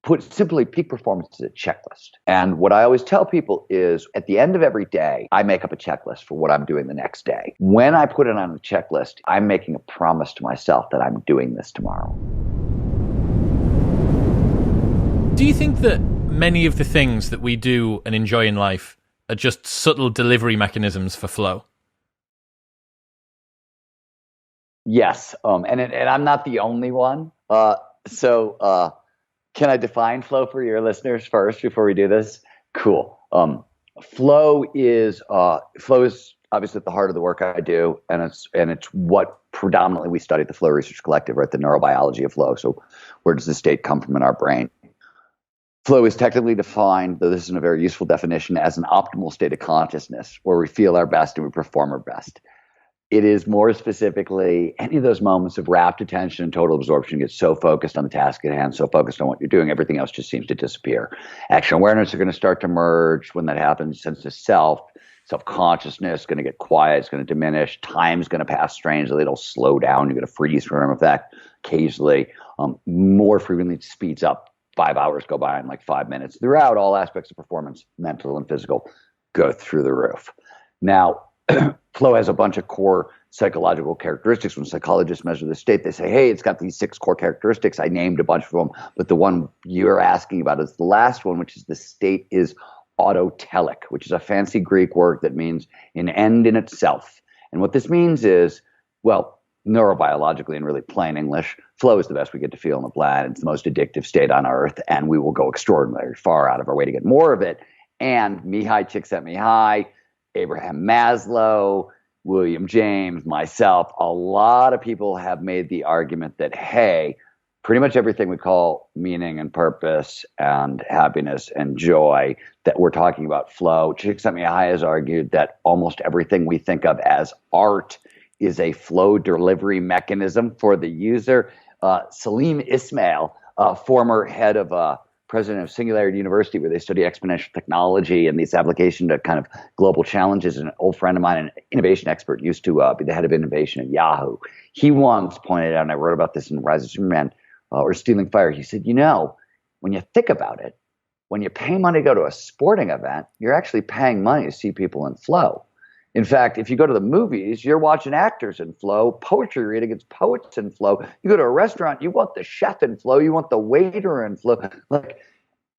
put simply, peak performance is a checklist. And what I always tell people is at the end of every day, I make up a checklist for what I'm doing the next day. When I put it on the checklist, I'm making a promise to myself that I'm doing this tomorrow. Do you think that many of the things that we do and enjoy in life are just subtle delivery mechanisms for flow? Yes. And I'm not the only one. Can I define flow for your listeners first before we do this? Cool. Flow is obviously at the heart of the work I do, and it's what predominantly we study at the Flow Research Collective, right? The neurobiology of flow. So where does the state come from in our brain? Flow is technically defined, though this isn't a very useful definition, as an optimal state of consciousness where we feel our best and we perform our best. It is more specifically any of those moments of rapt attention and total absorption. You get so focused on the task at hand, so focused on what you're doing, everything else just seems to disappear. Action awareness are going to start to merge. When that happens, sense of self-consciousness is going to get quiet, it's going to diminish. Time's going to pass strangely. It'll slow down. You're going to freeze from effect occasionally. More frequently, it speeds up. 5 hours go by in like 5 minutes. Throughout, all aspects of performance, mental and physical, go through the roof. Now, flow has a bunch of core psychological characteristics. When psychologists measure the state, they say, hey, it's got these 6 core characteristics. I named a bunch of them, but the one you're asking about is the last one, which is the state is autotelic, which is a fancy Greek word that means an end in itself. And what this means is, well, neurobiologically, in really plain English, flow is the best we get to feel in the planet. It's the most addictive state on earth, and we will go extraordinarily far out of our way to get more of it. And Mihai Csikszentmihalyi, Abraham Maslow, William James, myself, a lot of people have made the argument that, hey, pretty much everything we call meaning and purpose and happiness and joy, that we're talking about flow. Csikszentmihalyi has argued that almost everything we think of as art is a flow delivery mechanism for the user. Salim Ismail, former head of president of Cingulate University, where they study exponential technology and these application to kind of global challenges, an old friend of mine, an innovation expert, used to be the head of innovation at Yahoo. He once pointed out, and I wrote about this in Rise of Superman or Stealing Fire, he said, when you think about it, when you pay money to go to a sporting event, you're actually paying money to see people in flow. In fact, if you go to the movies, you're watching actors in flow. Poetry reading, it's poets in flow. You go to a restaurant, you want the chef in flow. You want the waiter in flow. Like,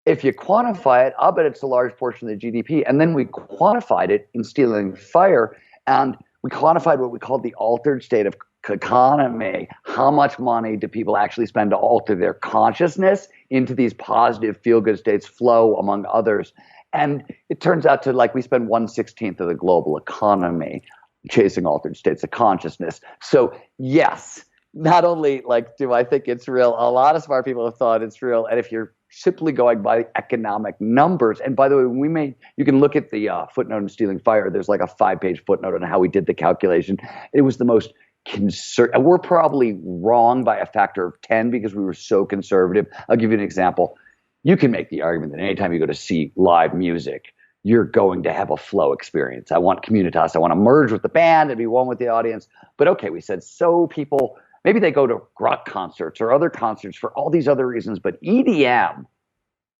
if you quantify it, I'll bet it's a large portion of the GDP. And then we quantified it in Stealing Fire, and we quantified what we called the altered state of economy. How much money do people actually spend to alter their consciousness into these positive feel-good states, flow, among others? And it turns out we spend 1/16 of the global economy chasing altered states of consciousness. So yes, not only do I think it's real, a lot of smart people have thought it's real. And if you're simply going by economic numbers, and by the way, you can look at the footnote in Stealing Fire. There's like a 5-page footnote on how we did the calculation. It was the most and we're probably wrong by a factor of 10 because we were so conservative. I'll give you an example. You can make the argument that anytime you go to see live music, you're going to have a flow experience. I want communitas. I want to merge with the band and be one with the audience. But okay, we said, so people, maybe they go to rock concerts or other concerts for all these other reasons, but EDM,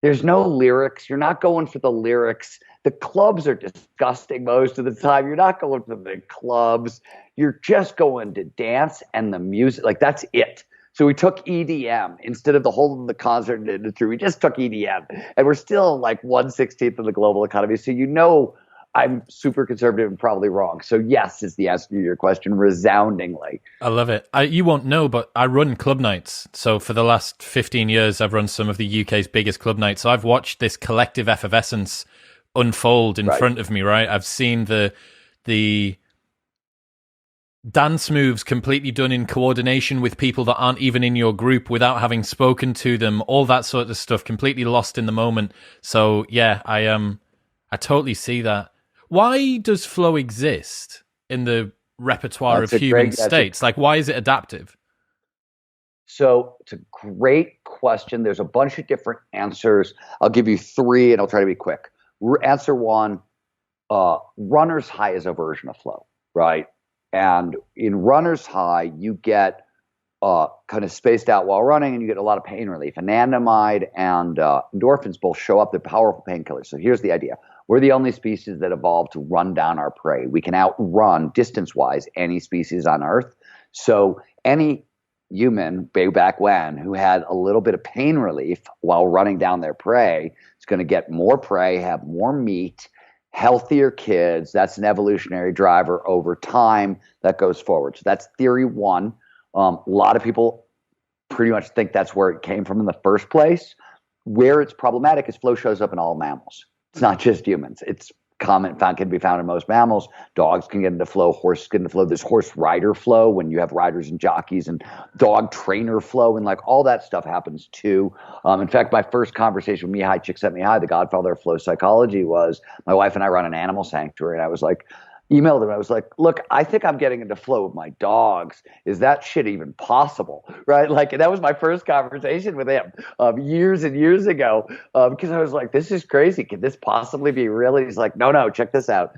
there's no lyrics. You're not going for the lyrics. The clubs are disgusting most of the time. You're not going for the clubs. You're just going to dance and the music. That's it. So we took EDM instead of the whole of the concert industry. We just took EDM, and we're still 1/16 of the global economy. So I'm super conservative and probably wrong. So yes is the answer to your question, resoundingly. I love it. You won't know, but I run club nights. So for the last 15 years, I've run some of the UK's biggest club nights. So I've watched this collective effervescence unfold in front of me, right? I've seen the dance moves completely done in coordination with people that aren't even in your group without having spoken to them, all that sort of stuff, completely lost in the moment. So yeah, I totally see that. Why does flow exist in the repertoire of human states? Why is it adaptive? So it's a great question. There's a bunch of different answers. I'll give you 3 and I'll try to be quick. Answer 1, runner's high is a version of flow, right? And in runner's high, you get kind of spaced out while running, and you get a lot of pain relief. Anandamide and endorphins both show up. They're powerful painkillers. So here's the idea. We're the only species that evolved to run down our prey. We can outrun, distance-wise, any species on Earth. So any human, way back when, who had a little bit of pain relief while running down their prey is going to get more prey, have more meat, healthier kids. That's an evolutionary driver over time that goes forward. So that's theory one. A lot of people pretty much think that's where it came from in the first place. Where it's problematic is flow shows up in all mammals. It's not just humans. It's can be found in most mammals. Dogs can get into flow. Horses get into flow. There's horse rider flow when you have riders and jockeys, and dog trainer flow, and like all that stuff happens too. In fact, my first conversation with Mihai Csikszentmihalyi, the godfather of flow psychology, was my wife and I run an animal sanctuary, and I was like, emailed him. I was like, look, I think I'm getting into flow with my dogs. Is that shit even possible? Right? Like, that was my first conversation with him years and years ago, because I was like, this is crazy. Could this possibly be real? He's like, no, check this out.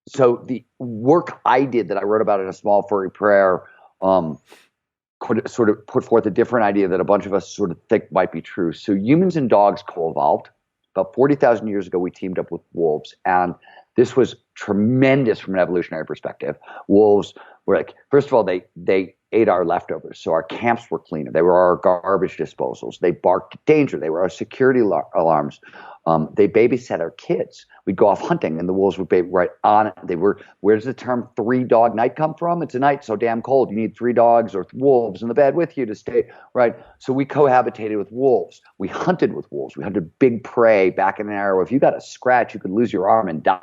So the work I did that I wrote about in A Small Furry Prayer sort of put forth a different idea that a bunch of us sort of think might be true. So humans and dogs co-evolved. About 40,000 years ago, we teamed up with wolves, and this was tremendous from an evolutionary perspective. Wolves were like, first of all, they ate our leftovers, so our camps were cleaner. They were our garbage disposals. They barked at danger. They were our security alarms. They babysat our kids. We'd go off hunting, and the wolves would be right on it. They were, where does the term 3-dog night come from? It's a night so damn cold. You need 3 dogs or wolves in the bed with you to stay, right? So we cohabitated with wolves. We hunted with wolves. We hunted big prey back in an era where if you got a scratch, you could lose your arm and die,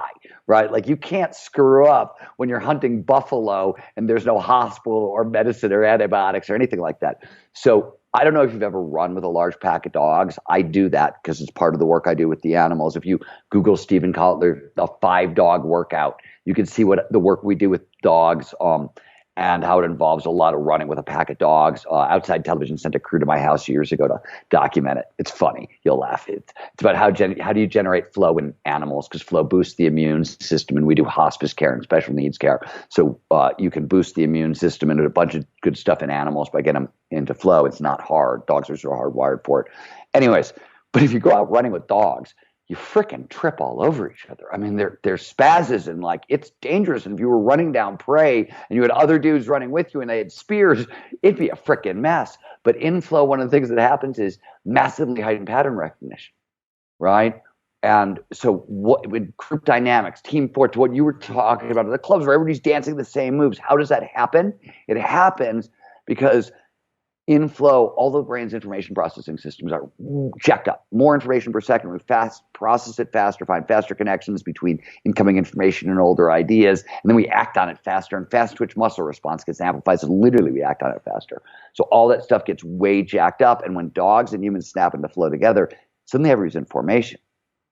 right? Like, you can't screw up when you're hunting buffalo and there's no hospital or medicine or antibiotics or anything like that. So I don't know if you've ever run with a large pack of dogs. I do that because it's part of the work I do with the animals. If you Google Stephen Kotler, the 5-dog workout, you can see what the work we do with dogs and how it involves a lot of running with a pack of dogs. Outside Television sent a crew to my house years ago to document it. It's funny. You'll laugh. It's about how do you generate flow in animals, because flow boosts the immune system, and we do hospice care and special needs care. So you can boost the immune system and a bunch of good stuff in animals by getting them into flow. It's not hard. Dogs are so hardwired for it. Anyways, but if you go out running with dogs, you frickin' trip all over each other. I mean, they're spazzes, and like, it's dangerous. And if you were running down prey and you had other dudes running with you and they had spears, it'd be a frickin' mess. But in flow, one of the things that happens is massively heightened pattern recognition, right? And so with group dynamics, team sports, what you were talking about, the clubs where everybody's dancing the same moves, how does that happen? It happens because in flow, all the brain's information processing systems are jacked up. More information per second. We process it faster, find faster connections between incoming information and older ideas, and then we act on it faster. And fast twitch muscle response gets amplified, so literally we act on it faster. So all that stuff gets way jacked up, and when dogs and humans snap into flow together, suddenly everybody's in formation.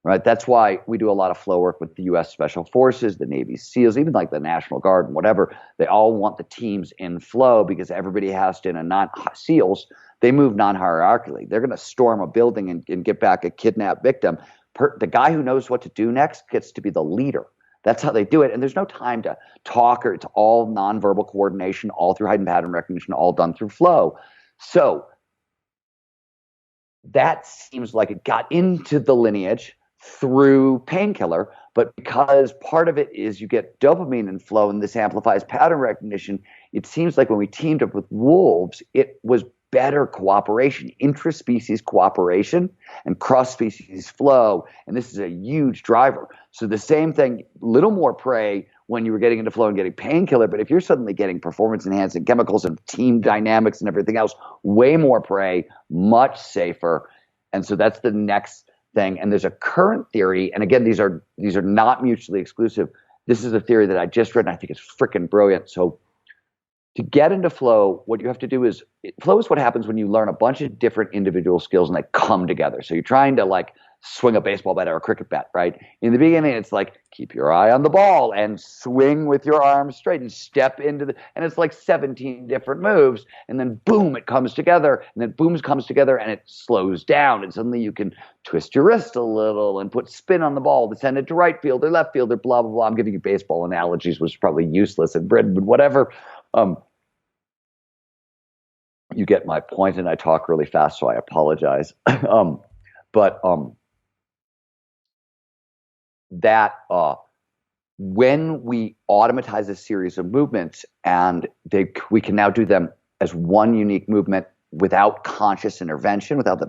Right? That's why we do a lot of flow work with the U.S. Special Forces, the Navy SEALs, even like the National Guard and whatever. They all want the teams in flow because everybody has to, in a SEALs, they move non-hierarchically. They're going to storm a building and get back a kidnapped victim. The guy who knows what to do next gets to be the leader. That's how they do it. And there's no time to talk, or it's all nonverbal coordination, all through heightened pattern recognition, all done through flow. So that seems like it got into the lineage through painkiller, but because part of it is you get dopamine in flow and this amplifies pattern recognition, it seems like when we teamed up with wolves, it was better cooperation, intraspecies cooperation and cross-species flow, and this is a huge driver. So the same thing, little more prey when you were getting into flow and getting painkiller, but if you're suddenly getting performance-enhancing chemicals and team dynamics and everything else, way more prey, much safer, and so that's the next thing. And there's a current theory, and again, these are not mutually exclusive. This is a theory that I just read, and I think it's freaking brilliant. So to get into flow, what you have to do is, flow is what happens when you learn a bunch of different individual skills and they come together. So you're trying to like swing a baseball bat or a cricket bat, right? In the beginning, it's like, keep your eye on the ball and swing with your arms straight and step into and it's like 17 different moves. And then boom, it comes together, and then boom comes together and it slows down. And suddenly you can twist your wrist a little and put spin on the ball to send it to right field or left field or blah, blah, blah. I'm giving you baseball analogies, which is probably useless in Britain, but whatever. you get my point, and I talk really fast, so I apologize. But that when we automatize a series of movements, and we can now do them as one unique movement without conscious intervention, without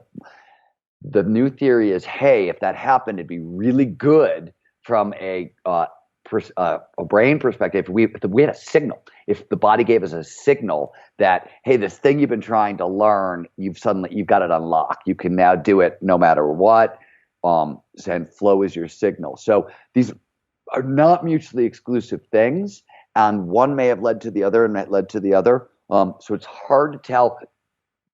the new theory is, hey, if that happened, it'd be really good from a brain perspective. If we had a signal, if the body gave us a signal that, hey, this thing you've been trying to learn, you've got it unlocked. You can now do it no matter what. And flow is your signal. So these are not mutually exclusive things, and one may have led to the other and that led to the other. So it's hard to tell.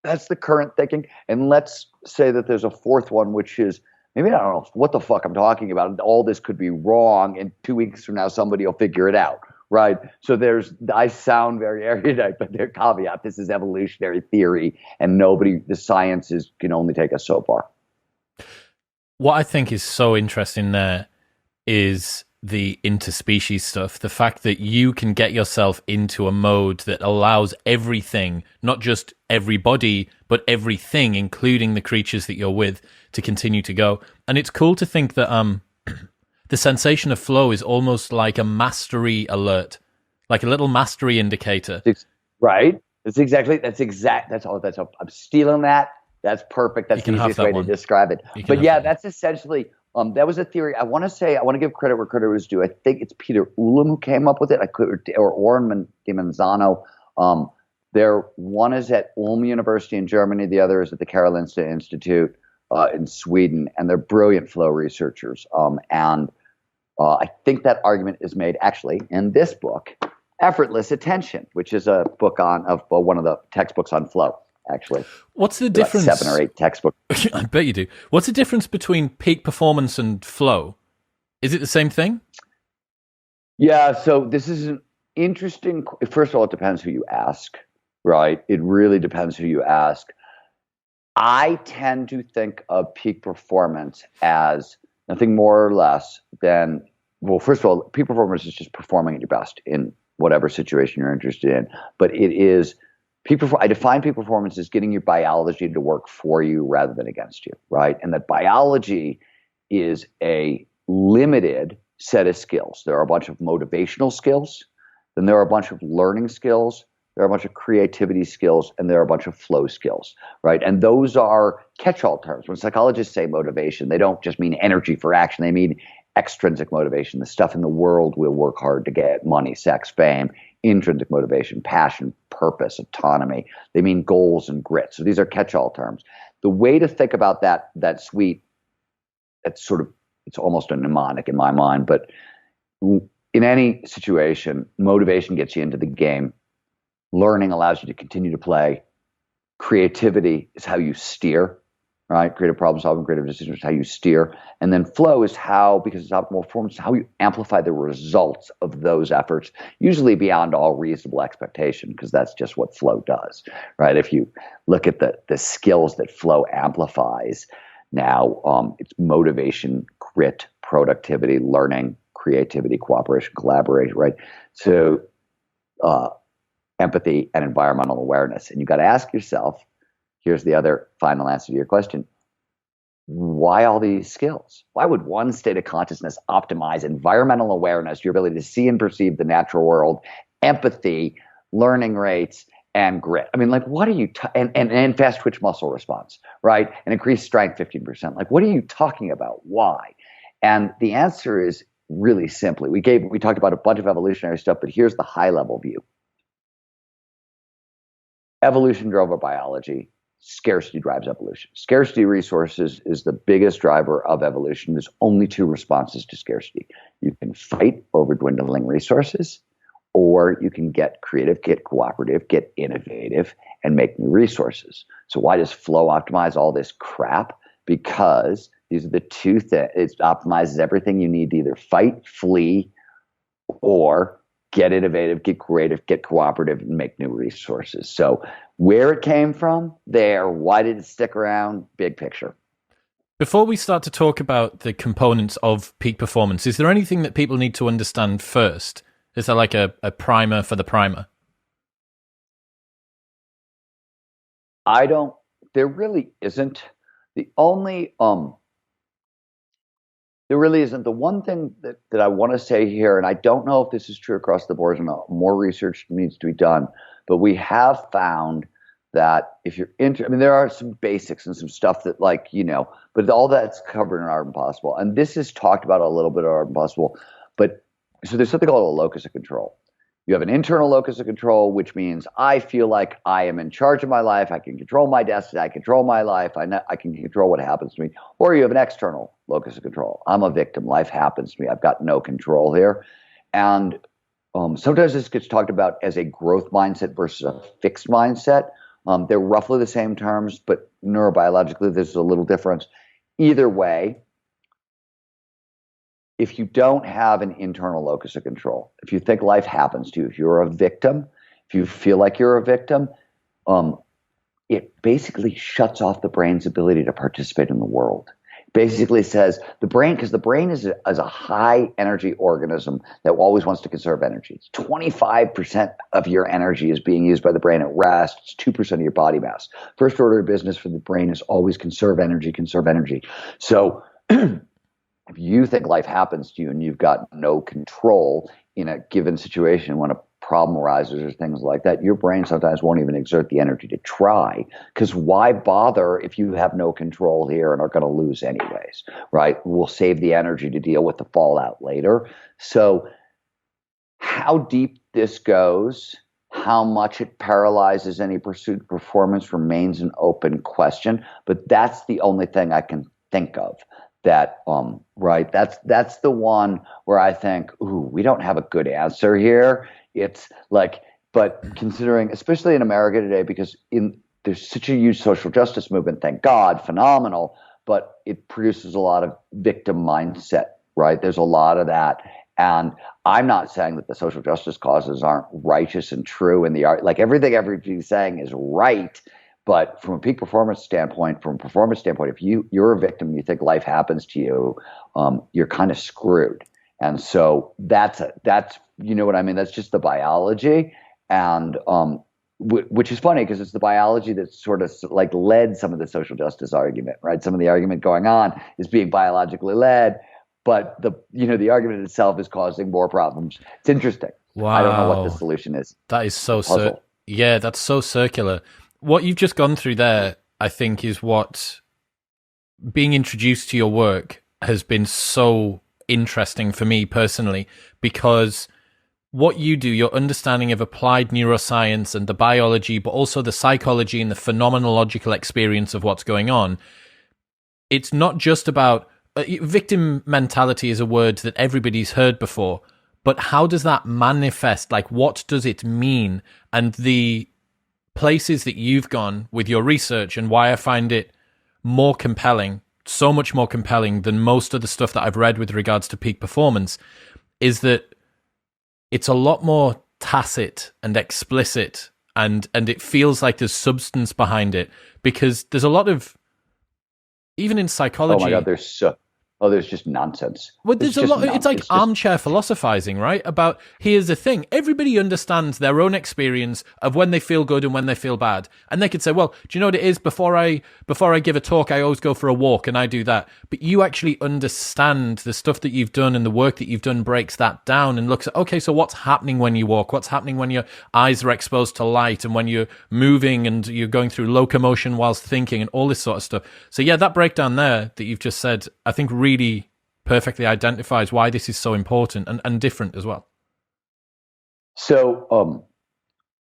That's the current thinking. And let's say that there's a fourth one, which is, maybe I don't know what the fuck I'm talking about. All this could be wrong. And 2 weeks from now, somebody will figure it out, right? So I sound very erudite, but there's caveat. This is evolutionary theory, and the sciences can only take us so far. What I think is so interesting there is the interspecies stuff. The fact that you can get yourself into a mode that allows everything, not just everybody, but everything, including the creatures that you're with, to continue to go. And it's cool to think that the sensation of flow is almost like a mastery alert, like a little mastery indicator. Right. I'm stealing that. That's perfect. That's the easiest way to describe it. But yeah, that's essentially, that was a theory. I want to give credit where credit was due. I think it's Peter Ulam who came up with it. Or Oren Manzano. One is at Ulm University in Germany. The other is at the Karolinska Institute in Sweden. And they're brilliant flow researchers. And I think that argument is made actually in this book, Effortless Attention, which is a book one of the textbooks on flow. Actually, what's the difference? 7 or 8 textbooks. I bet you do. What's the difference between peak performance and flow? Is it the same thing? Yeah. So this is an interesting. First of all, it depends who you ask, right? It really depends who you ask. I tend to think of peak performance as nothing more or less than, well, first of all, peak performance is just performing at your best in whatever situation you're interested in. But it is. I define peak performance as getting your biology to work for you rather than against you, right? And that biology is a limited set of skills. There are a bunch of motivational skills, then there are a bunch of learning skills, there are a bunch of creativity skills, and there are a bunch of flow skills, right? And those are catch-all terms. When psychologists say motivation, they don't just mean energy for action. They mean extrinsic motivation, the stuff in the world we'll work hard to get: money, sex, fame. Intrinsic motivation, passion, purpose, autonomy. They mean goals and grit. So these are catch-all terms. The way to think about that suite, it's almost a mnemonic in my mind, but in any situation, motivation gets you into the game. Learning allows you to continue to play. Creativity is how you steer, right? Creative problem solving, creative decisions is how you steer. And then flow is because it's optimal performance, how you amplify the results of those efforts, usually beyond all reasonable expectation, because that's just what flow does, right? If you look at the skills that flow amplifies now, it's motivation, grit, productivity, learning, creativity, cooperation, collaboration, right? So empathy and environmental awareness. And you got to ask yourself, here's the other final answer to your question. Why all these skills? Why would one state of consciousness optimize environmental awareness, your ability to see and perceive the natural world, empathy, learning rates, and grit? I mean, like, what are you and fast twitch muscle response, right? And increased strength 15%. Like, what are you talking about? Why? And the answer is really simply, we talked about a bunch of evolutionary stuff, but here's the high level view. Evolution drove our biology. Scarcity drives evolution. Scarcity resources is the biggest driver of evolution. There's only 2 responses to scarcity. You can fight over dwindling resources, or you can get creative, get cooperative, get innovative, and make new resources. So why does flow optimize all this crap? Because these are the 2 things. It optimizes everything you need to either fight, flee, or get innovative, get creative, get cooperative, and make new resources. So where it came from, there. Why did it stick around? Big picture. Before we start to talk about the components of peak performance, is there anything that people need to understand first? Is there like a primer for the primer? I don't. There really isn't. The only There really isn't. The one thing that I want to say here, and I don't know if this is true across the board, and more research needs to be done, but we have found that if you're into, I mean, there are some basics and some stuff that, like, but all that's covered in Art Impossible. And this is talked about a little bit in Art Impossible. But so there's something called a locus of control. You have an internal locus of control, which means I feel like I am in charge of my life. I can control my destiny. I control my life. I can control what happens to me. Or you have an external locus of control. I'm a victim. Life happens to me. I've got no control here. And sometimes this gets talked about as a growth mindset versus a fixed mindset. They're roughly the same terms, but neurobiologically, there's a little difference. Either way, if you don't have an internal locus of control, if you think life happens to you, if you're a victim, if you feel like you're a victim, it basically shuts off the brain's ability to participate in the world. It basically says the brain, because the brain is a high energy organism that always wants to conserve energy. It's 25% of your energy is being used by the brain at rest. It's 2% of your body mass. First order of business for the brain is always conserve energy, conserve energy. So if you think life happens to you and you've got no control in a given situation, when a problem arises or things like that, your brain sometimes won't even exert the energy to try, because why bother if you have no control here and are going to lose anyways, right? We'll save the energy to deal with the fallout later. So how deep this goes, how much it paralyzes any pursuit of performance remains an open question, but that's the only thing I can think of. That right, that's the one where I think, ooh, we don't have a good answer here. It's like, but considering, especially in America today, because there's such a huge social justice movement, thank God, phenomenal, but it produces a lot of victim mindset, right? There's a lot of that. And I'm not saying that the social justice causes aren't righteous and true in the art, like everything everybody's saying is right. But from a peak performance standpoint, if you're a victim and you think life happens to you, you're kind of screwed. And so that's you know what I mean? That's just the biology. And which is funny because it's the biology that sort of like led some of the social justice argument, right? Some of the argument going on is being biologically led, but the argument itself is causing more problems. It's interesting. Wow. I don't know what the solution is. That is so yeah, that's so circular. What you've just gone through there, I think, is what being introduced to your work has been so interesting for me personally, because what you do, your understanding of applied neuroscience and the biology, but also the psychology and the phenomenological experience of what's going on, it's not just about victim mentality is a word that everybody's heard before, but how does that manifest? Like, what does it mean? And the places that you've gone with your research, and why I find it more compelling, so much more compelling than most of the stuff that I've read with regards to peak performance, is that it's a lot more tacit and explicit, and it feels like there's substance behind it, because there's a lot of, even in psychology. Oh my God, there's just nonsense. Well, there's a lot. It's like armchair philosophizing, right? About, here's the thing. Everybody understands their own experience of when they feel good and when they feel bad. And they could say, well, do you know what it is? Before I give a talk, I always go for a walk, and I do that. But you actually understand the stuff that you've done, and the work that you've done breaks that down and looks at, okay, so what's happening when you walk? What's happening when your eyes are exposed to light, and when you're moving and you're going through locomotion whilst thinking, and all this sort of stuff. So yeah, that breakdown there that you've just said, I think really perfectly identifies why this is so important and different as well. So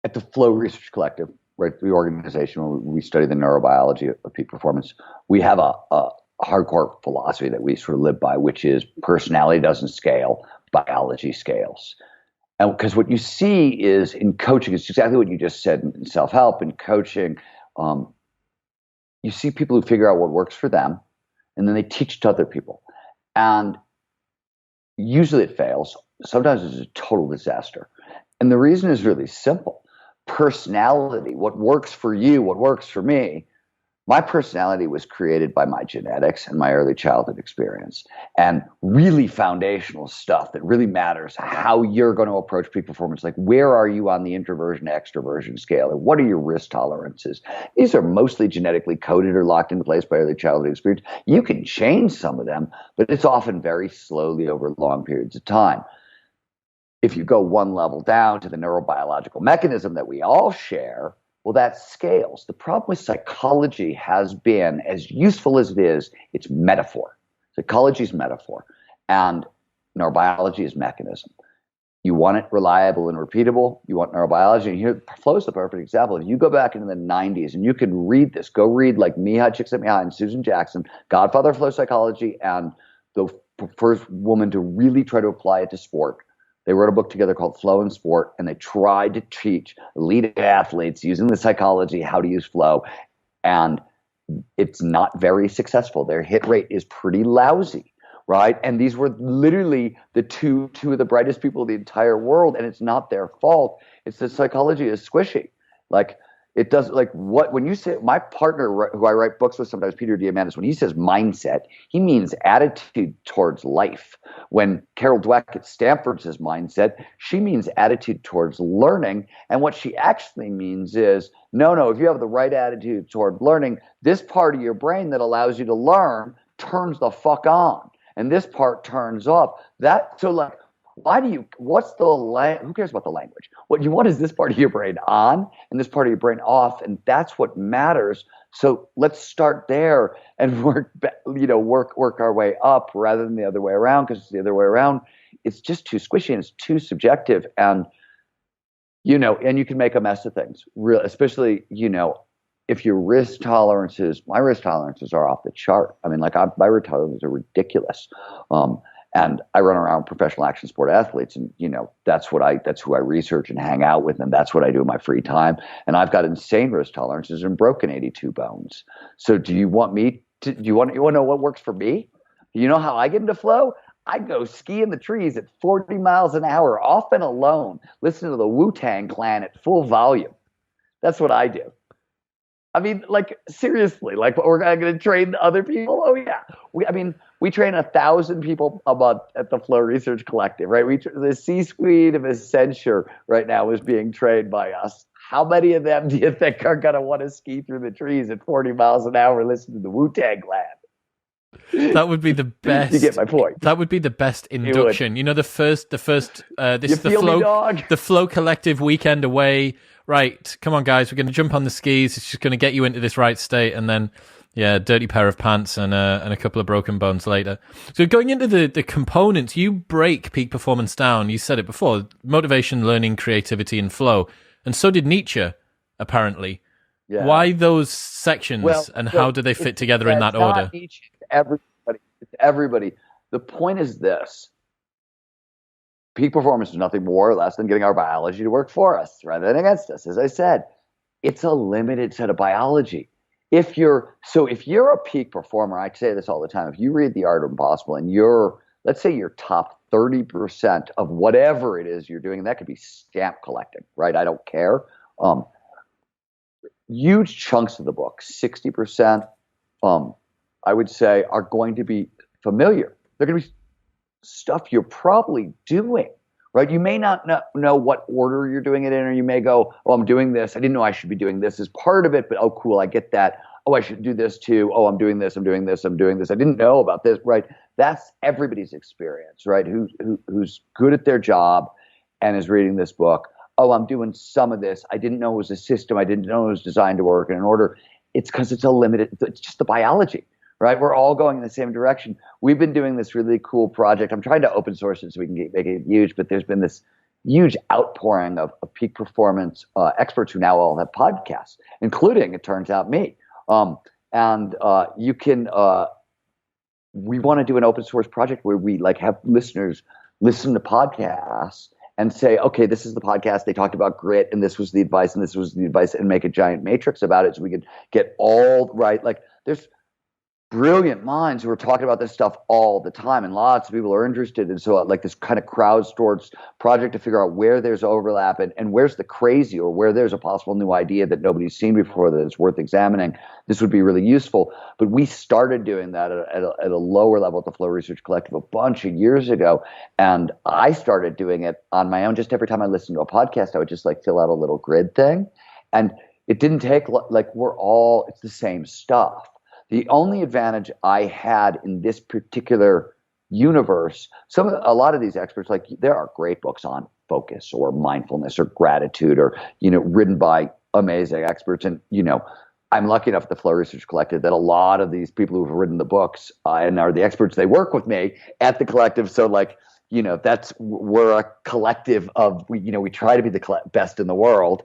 at the Flow Research Collective, right, the organization where we study the neurobiology of peak performance, we have a hardcore philosophy that we sort of live by, which is personality doesn't scale, biology scales. And because what you see is in coaching, it's exactly what you just said in self-help and coaching. You see people who figure out what works for them, and then they teach to other people. And usually it fails. Sometimes it's a total disaster. And the reason is really simple. Personality, what works for you, what works for me, My personality was created by my genetics and my early childhood experience, and really foundational stuff that really matters how you're going to approach peak performance. Like, where are you on the introversion to extroversion scale? Or what are your risk tolerances? These are mostly genetically coded or locked into place by early childhood experience. You can change some of them, but it's often very slowly over long periods of time. If you go one level down to the neurobiological mechanism that we all share, well, that scales. The problem with psychology has been, as useful as it is, it's metaphor. Psychology is metaphor, and neurobiology is mechanism. You want it reliable and repeatable. You want neurobiology. And here, flow is the perfect example. If you go back into the 90s, and you can read this, go read like Miha Csikszentmihalyi and Susan Jackson, godfather of flow psychology, and the first woman to really try to apply it to sport. They wrote a book together called Flow in Sport, and they tried to teach elite athletes using the psychology how to use flow, and it's not very successful. Their hit rate is pretty lousy, right? And these were literally the two of the brightest people in the entire world, and it's not their fault. It's the psychology is squishy. Like, it does, like, what, when you say, my partner who I write books with sometimes, Peter Diamandis, when he says mindset, he means attitude towards life. When Carol Dweck at Stanford says mindset, she means attitude towards learning. And what she actually means is, no, if you have the right attitude toward learning, this part of your brain that allows you to learn turns the fuck on. And this part turns off. So like, who cares about the language? What you want is this part of your brain on and this part of your brain off, and that's what matters. So let's start there and work our way up rather than the other way around, because it's the other way around. It's just too squishy and it's too subjective, and and you can make a mess of things. Especially, if your risk tolerances, my risk tolerances are off the chart. I mean, like my risk tolerances are ridiculous. And I run around professional action sport athletes, and that's who I research and hang out with, and that's what I do in my free time. And I've got insane risk tolerances and broken 82 bones. So do you want to know what works for me? You know how I get into flow? I go ski in the trees at 40 miles an hour, often alone, listen to the Wu-Tang Clan at full volume. That's what I do. I mean, like, seriously, like, we're going to train other people? Oh, yeah. We train 1,000 people a month at the Flow Research Collective, right? The C-suite of Accenture right now is being trained by us. How many of them do you think are going to want to ski through the trees at 40 miles an hour listening to the Wu-Tang Clan? That would be the best. You get my point. That would be the best induction. The first. This is the Flow Collective weekend away. Right, come on, guys. We're going to jump on the skis. It's just going to get you into this right state, and then, dirty pair of pants and a couple of broken bones later. So going into the components, you break peak performance down. You said it before: motivation, learning, creativity, and flow. And so did Nietzsche, apparently. Yeah. Why those sections, and how do they fit together in that order? Nietzsche, it's everybody. The point is this. Peak performance is nothing more or less than getting our biology to work for us rather than against us. As I said, it's a limited set of biology. If you're a peak performer, I say this all the time, if you read The Art of Impossible and let's say you're top 30% of whatever it is you're doing, and that could be stamp collecting, right? I don't care. Huge chunks of the book, 60%, I would say, are going to be familiar. They're going to be stuff you're probably doing, right? You may not know what order you're doing it in, or you may go, oh, I'm doing this. I didn't know I should be doing this as part of it, but oh, cool, I get that. Oh, I should do this too. Oh, I'm doing this, I'm doing this, I'm doing this. I didn't know about this, right? That's everybody's experience, right? Who's good at their job and is reading this book. Oh, I'm doing some of this. I didn't know it was a system. I didn't know it was designed to work in an order. It's because it's it's just the biology. Right, we're all going in the same direction. We've been doing this really cool project. I'm trying to open source it so we can make it huge, but there's been this huge outpouring of peak performance experts who now all have podcasts, including, it turns out, me. You can. We want to do an open source project where we have listeners listen to podcasts and say, okay, this is the podcast. They talked about grit, and this was the advice, and this was the advice, and make a giant matrix about it, so we could get all right. Like, there's brilliant minds who are talking about this stuff all the time, and lots of people are interested. And so like this kind of crowdsourced project to figure out where there's overlap and where's the crazy, or where there's a possible new idea that nobody's seen before that is worth examining. This would be really useful. But we started doing that at a lower level at the Flow Research Collective a bunch of years ago. And I started doing it on my own. Just every time I listened to a podcast, I would just like fill out a little grid thing. And it didn't take, like, it's the same stuff. The only advantage I had in this particular universe, a lot of these experts, like, there are great books on focus or mindfulness or gratitude, or, written by amazing experts. And, I'm lucky enough at the Flow Research Collective that a lot of these people who've written the books and are the experts, they work with me at the collective. So like, we're a collective of, we try to be the best in the world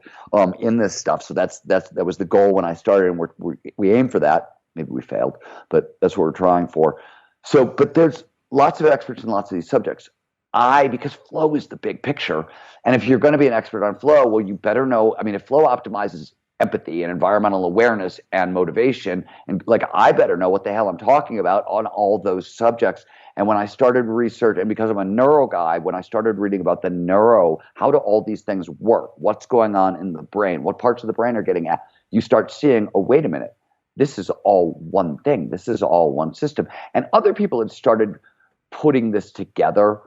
in this stuff. So that was the goal when I started, and we aim for that. Maybe we failed, but that's what we're trying for. So, but there's lots of experts in lots of these subjects. Because flow is the big picture. And if you're going to be an expert on flow, well, you better know, if flow optimizes empathy and environmental awareness and motivation, and like, I better know what the hell I'm talking about on all those subjects. And when I started research, and because I'm a neuro guy, when I started reading about how do all these things work? What's going on in the brain? What parts of the brain are getting at? You start seeing, oh, wait a minute. This is all one thing. This is all one system. And other people had started putting this together.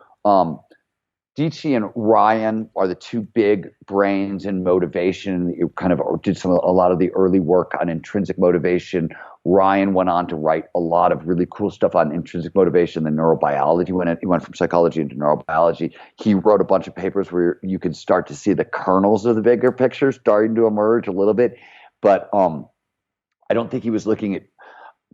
Dici and Ryan are the two big brains in motivation. You kind of did a lot of the early work on intrinsic motivation. Ryan went on to write a lot of really cool stuff on intrinsic motivation, the neurobiology. He went from psychology into neurobiology. He wrote a bunch of papers where you can start to see the kernels of the bigger picture starting to emerge a little bit. But I don't think he was looking at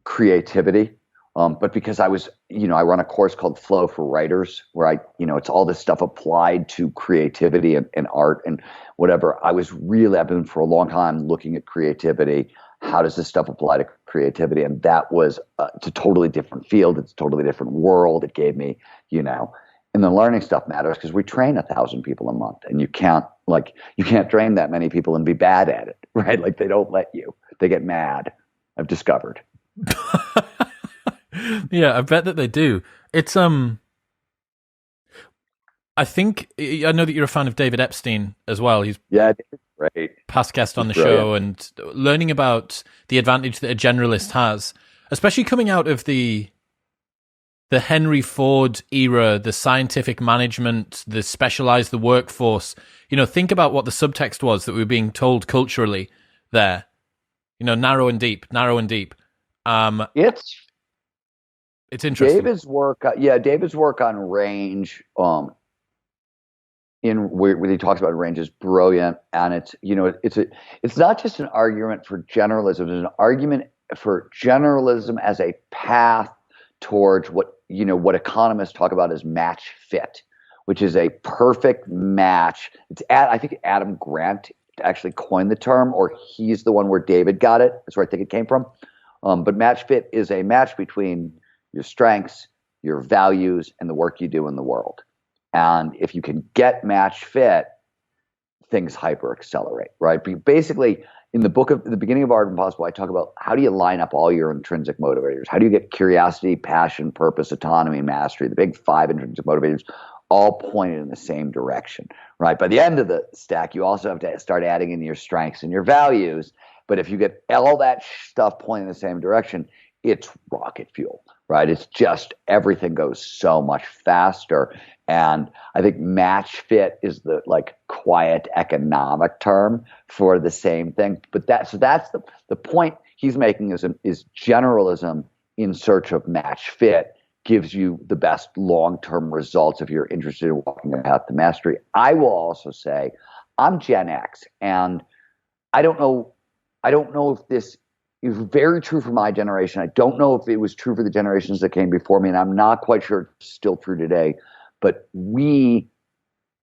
creativity. But because I run a course called Flow for Writers, where it's all this stuff applied to creativity and art and whatever. I've been for a long time looking at creativity. How does this stuff apply to creativity? And that was, it's a totally different field. It's a totally different world. It gave me, and the learning stuff matters because we train 1,000 people a month, and you can't train that many people and be bad at it, right? Like, they don't let you. They get mad. I've discovered. Yeah, I bet that they do. It's I know that you're a fan of David Epstein as well. He's great. Past guest on the show, and learning about the advantage that a generalist has, especially coming out of the Henry Ford era, the scientific management, the specialized, the workforce. Think about what the subtext was that we were being told culturally there. Narrow and deep. It's interesting. David's work on range, where he talks about range, is brilliant, and it's not just an argument for generalism; it's an argument for generalism as a path towards what economists talk about as match fit, which is a perfect match. I think Adam Grant actually coined the term, or he's the one where David got it. That's where I think it came from. But match fit is a match between your strengths, your values, and the work you do in the world. And if you can get match fit, things hyper accelerate, right? Basically, in the book of the beginning of Art Impossible, I talk about how do you line up all your intrinsic motivators? How do you get curiosity, passion, purpose, autonomy, mastery, the big 5 intrinsic motivators, all pointed in the same direction, right? By the end of the stack, you also have to start adding in your strengths and your values. But if you get all that stuff pointing in the same direction, it's rocket fuel, right? It's just, everything goes so much faster. And I think match fit is the quiet economic term for the same thing. But that's the point he's making is generalism in search of match fit gives you the best long-term results if you're interested in walking the path to mastery. I will also say I'm Gen X, and I don't know if this is very true for my generation. I don't know if it was true for the generations that came before me, and I'm not quite sure it's still true today. But we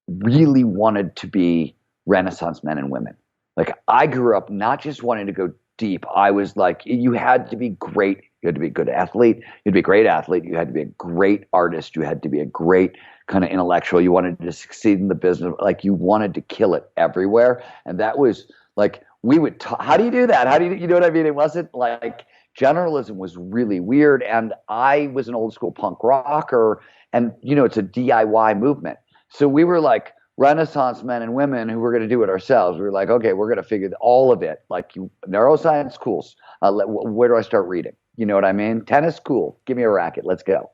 really wanted to be Renaissance men and women. Like, I grew up not just wanting to go deep. I was like, you had to be great. You had to be a good athlete. You had to be a great athlete. You had to be a great artist. You had to be a great kind of intellectual. You wanted to succeed in the business. Like, you wanted to kill it everywhere. And that was like, we would talk, how do you do that? How do you know what I mean? It wasn't like generalism was really weird. And I was an old school punk rocker, and it's a DIY movement. So we were like Renaissance men and women who were going to do it ourselves. We were like, okay, we're going to figure all of it. Like neuroscience, cool. Where do I start reading? You know what I mean? Tennis, cool. Give me a racket. Let's go.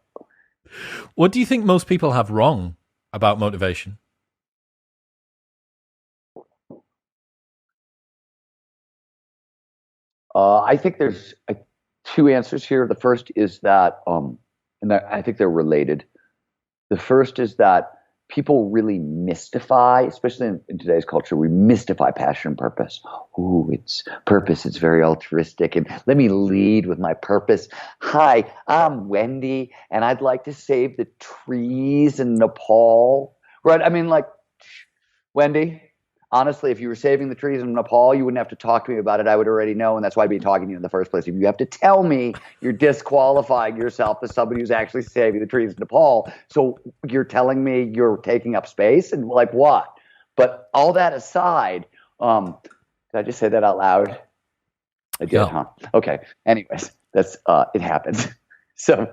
What do you think most people have wrong about motivation? I think there's two answers here. The first is that, I think they're related. The first is that people really mystify, especially in today's culture, we mystify passion and purpose. Ooh, it's purpose. It's very altruistic. And let me lead with my purpose. Hi, I'm Wendy, and I'd like to save the trees in Nepal. Right? I mean, like, Wendy, honestly, if you were saving the trees in Nepal, you wouldn't have to talk to me about it. I would already know, and that's why I'd be talking to you in the first place. If you have to tell me, you're disqualifying yourself as somebody who's actually saving the trees in Nepal. So you're telling me you're taking up space, and like what? But all that aside, did I just say that out loud? I did, yeah. Huh? Okay. Anyways, that's it happens. So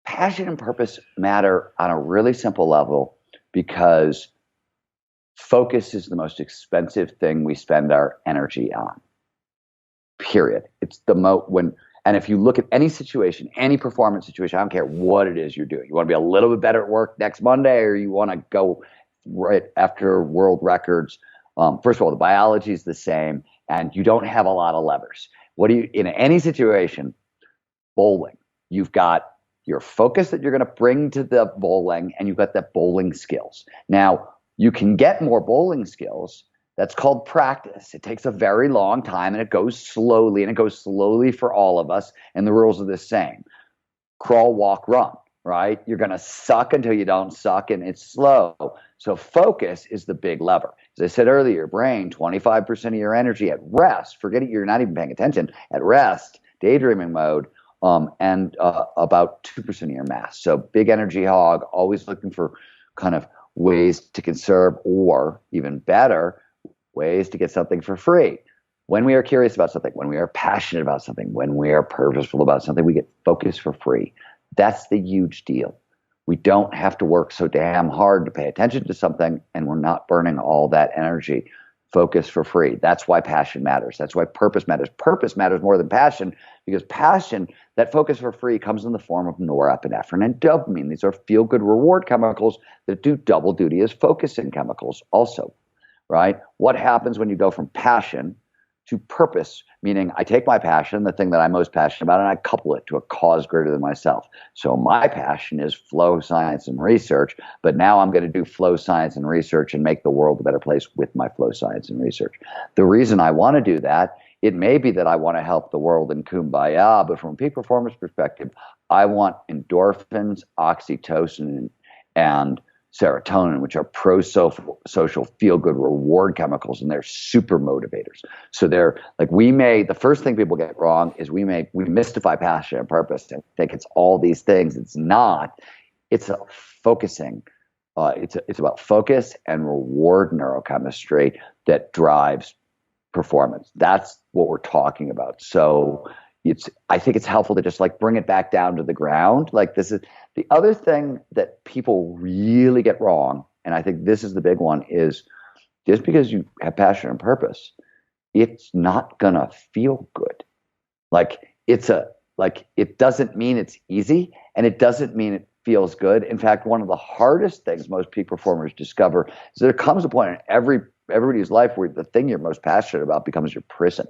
passion and purpose matter on a really simple level because focus is the most expensive thing we spend our energy on. Period. It's the and if you look at any situation, any performance situation, I don't care what it is you're doing. You want to be a little bit better at work next Monday, or you want to go right after world records. First of all, the biology is the same, and you don't have a lot of levers. In any situation, bowling, you've got your focus that you're going to bring to the bowling, and you've got the bowling skills. Now, you can get more bowling skills. That's called practice. It takes a very long time, and it goes slowly, and it goes slowly for all of us, and the rules are the same. Crawl, walk, run, right? You're going to suck until you don't suck, and it's slow. So focus is the big lever. As I said earlier, your brain, 25% of your energy at rest, forget it, you're not even paying attention, at rest, daydreaming mode, and about 2% of your mass. So big energy hog, always looking for kind of ways to conserve, or even better, ways to get something for free. When we are curious about something, when we are passionate about something, when we are purposeful about something, we get focus for free. That's the huge deal. We don't have to work so damn hard to pay attention to something, and we're not burning all that energy. Focus for free. That's why passion matters. That's why purpose matters. Purpose matters more than passion, because passion, that focus for free, comes in the form of norepinephrine and dopamine. These are feel-good reward chemicals that do double duty as focusing chemicals also, right? What happens when you go from passion to purpose? Meaning I take my passion, the thing that I'm most passionate about, and I couple it to a cause greater than myself. So my passion is flow science and research, but now I'm going to do flow science and research and make the world a better place with my flow science and research. The reason I want to do that, it may be that I want to help the world in kumbaya, but from a peak performance perspective, I want endorphins, oxytocin, and serotonin, which are pro-social feel-good reward chemicals, and they're super motivators. So they're like, the first thing people get wrong is we mystify passion and purpose and think it's all these things. It's not. It's a focusing. It's about focus and reward neurochemistry that drives performance. That's what we're talking about. So I think it's helpful to just like bring it back down to the ground. Like, this is the other thing that people really get wrong, and I think this is the big one, is just because you have passion and purpose, it's not gonna feel good. It doesn't mean it's easy, and it doesn't mean it feels good. In fact, one of the hardest things most peak performers discover is there comes a point in everybody's life where the thing you're most passionate about becomes your prison.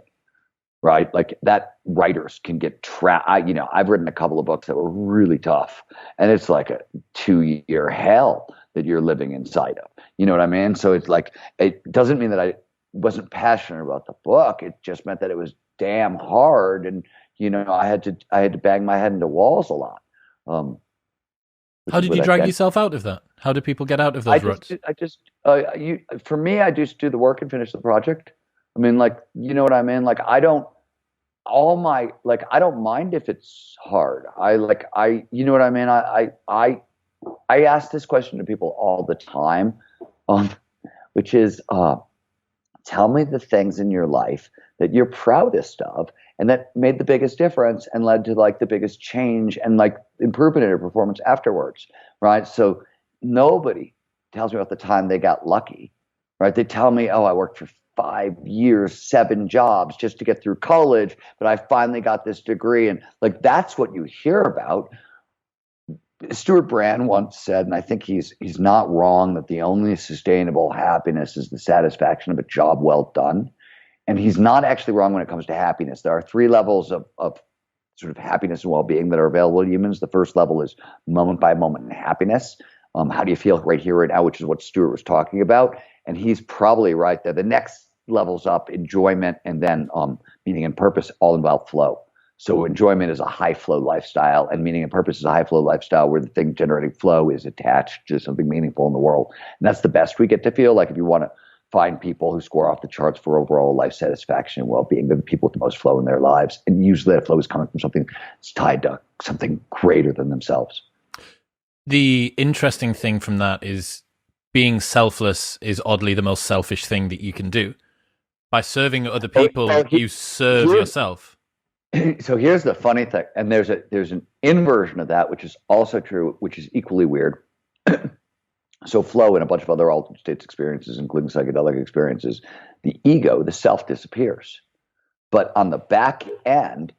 Right? Like, that writers can get trapped. I've written a couple of books that were really tough, and it's like a 2-year hell that you're living inside of. You know what I mean? So it's like, it doesn't mean that I wasn't passionate about the book. It just meant that it was damn hard, and I had to bang my head into walls a lot. How did you drag yourself out of that? How do people get out of those ruts? For me, I just do the work and finish the project. I mean, like, you know what I mean? Like, I don't mind if it's hard. You know what I mean? I ask this question to people all the time, which is, tell me the things in your life that you're proudest of, And that made the biggest difference and led to like the biggest change and like improvement in their performance afterwards, right? So nobody tells me about the time they got lucky, right? They tell me, oh, I worked for 5 years, 7 jobs just to get through college, but I finally got this degree. And like, that's what you hear about. Stuart Brand once said, and I think he's not wrong, that the only sustainable happiness is the satisfaction of a job well done. And he's not actually wrong when it comes to happiness. There are 3 levels of sort of happiness and well-being that are available to humans. The first level is moment by moment happiness. How do you feel right here, right now, which is what Stuart was talking about. And he's probably right there. The next levels up, enjoyment, and then meaning and purpose all involve flow. So enjoyment is a high flow lifestyle, and meaning and purpose is a high flow lifestyle where the thing generating flow is attached to something meaningful in the world. And that's the best we get to feel. Like if you want to find people who score off the charts for overall life satisfaction and well-being, they're the people with the most flow in their lives. And usually that flow is coming from something that's tied to something greater than themselves. The interesting thing from that is being selfless is oddly the most selfish thing that you can do. By serving other people, you serve yourself. So here's the funny thing, and there's an inversion of that, which is also true, which is equally weird. So flow and a bunch of other altered states experiences, including psychedelic experiences, the ego, the self, disappears. But on the back end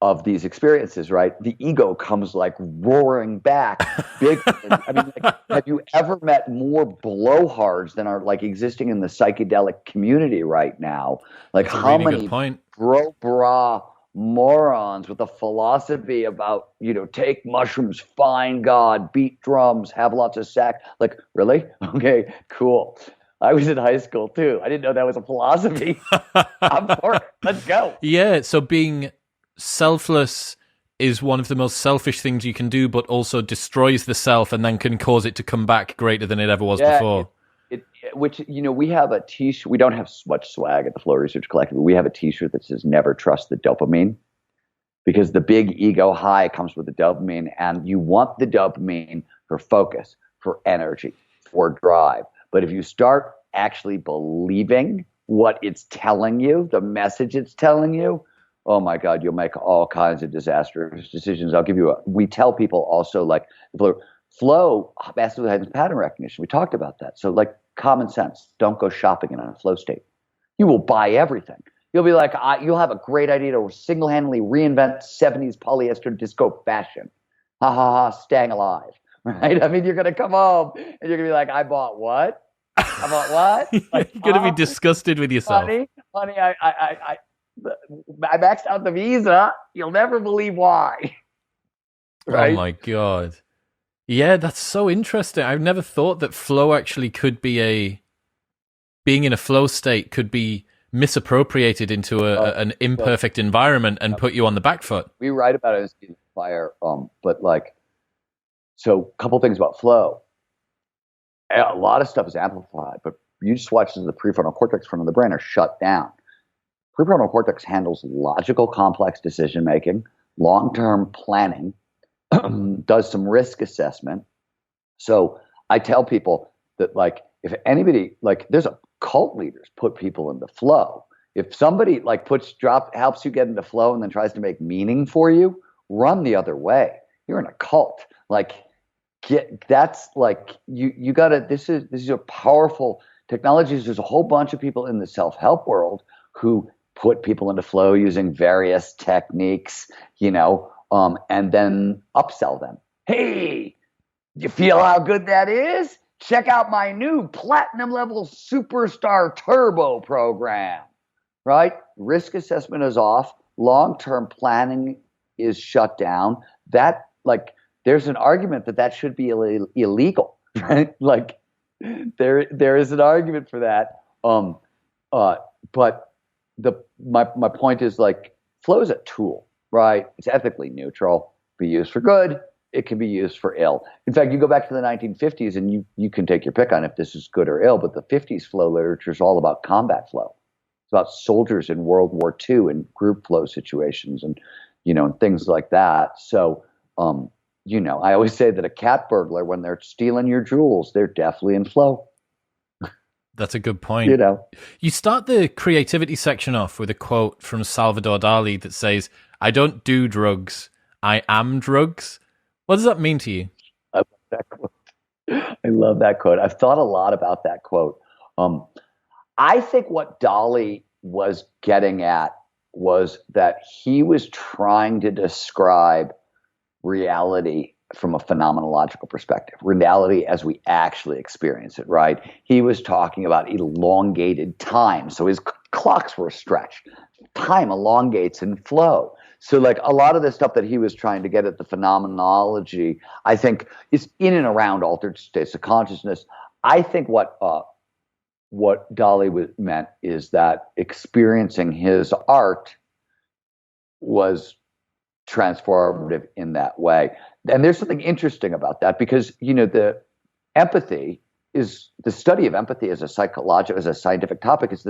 of these experiences, right, the ego comes like roaring back. Big. I mean, like, have you ever met more blowhards than are like existing in the psychedelic community right now? Like That's how really many bro-bra morons with a philosophy about, take mushrooms, find God, beat drums, have lots of sex. Like, really? Okay, cool. I was in high school too. I didn't know that was a philosophy. I'm for it. Let's go. Yeah, so being selfless is one of the most selfish things you can do, but also destroys the self and then can cause it to come back greater than it ever was before. Which, we have a t-shirt. We don't have much swag at the Flow Research Collective, but we have a t-shirt that says never trust the dopamine, because the big ego high comes with the dopamine, and you want the dopamine for focus, for energy, for drive. But if you start actually believing what it's telling you, the message it's telling you, oh my God, you'll make all kinds of disastrous decisions. We tell people also, like, flow massively heightens pattern recognition. We talked about that. So like common sense, don't go shopping in a flow state. You will buy everything. You'll be like, you'll have a great idea to single-handedly reinvent 70s polyester disco fashion. Ha ha ha, staying alive, right? I mean, you're going to come home and you're going to be like, I bought what? I bought what? Like, you're going to be disgusted with yourself. Honey, I maxed out the visa. You'll never believe why. Right? Oh my God. Yeah, that's so interesting. I've never thought that flow actually could be being in a flow state could be misappropriated into an imperfect environment and put you on the back foot. We write about it as fire, but like, so a couple things about flow. A lot of stuff is amplified, but you just watch the prefrontal cortex front of the brain are shut down. Prefrontal cortex handles logical, complex decision making, long-term planning, does some risk assessment. So I tell people that, like, if anybody, like, there's a cult leaders put people into flow. If somebody like helps you get into flow and then tries to make meaning for you, run the other way. You're in a cult. Like, that's like you gotta. This is a powerful technologies. There's a whole bunch of people in the self-help world who put people into flow using various techniques, and then upsell them. Hey, you feel how good that is? Check out my new platinum level superstar turbo program, right? Risk assessment is off. Long-term planning is shut down. That, like, there's an argument that should be illegal, right? Like, there is an argument for that. But my point is, like, flow is a tool, right? It's ethically neutral, be used for good. It can be used for ill. In fact, you go back to the 1950s and you can take your pick on if this is good or ill, but the 50s flow literature is all about combat flow. It's about soldiers in World War II and group flow situations and, and things like that. So, I always say that a cat burglar, when they're stealing your jewels, they're definitely in flow. That's a good point. You know, You start the creativity section off with a quote from Salvador Dali that says, "I don't do drugs, I am drugs." What does that mean to you? I love that quote. I love that quote. I've thought a lot about that quote. I think what Dali was getting at was that he was trying to describe reality from a phenomenological perspective, reality as we actually experience it, right? He was talking about elongated time. So his clocks were stretched. Time elongates in flow. So like a lot of the stuff that he was trying to get at the phenomenology, I think is in and around altered states of consciousness. I think what Dali meant is that experiencing his art was transformative in that way. And there's something interesting about that because, the empathy is the study of empathy as a scientific topic is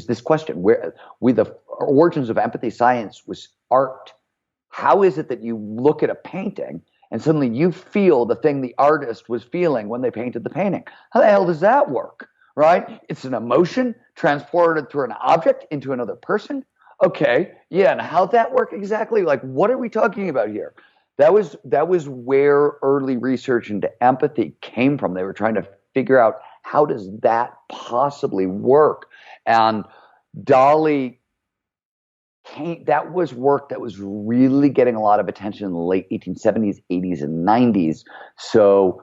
this question where the origins of empathy science was art. How is it that you look at a painting and suddenly you feel the thing the artist was feeling when they painted the painting? How the hell does that work? Right? It's an emotion transported through an object into another person. Okay, yeah, and how'd that work exactly? Like, what are we talking about here? That was where early research into empathy came from. They were trying to figure out how does that possibly work? And Dali that was work that was really getting a lot of attention in the late 1870s, 80s, and 90s. So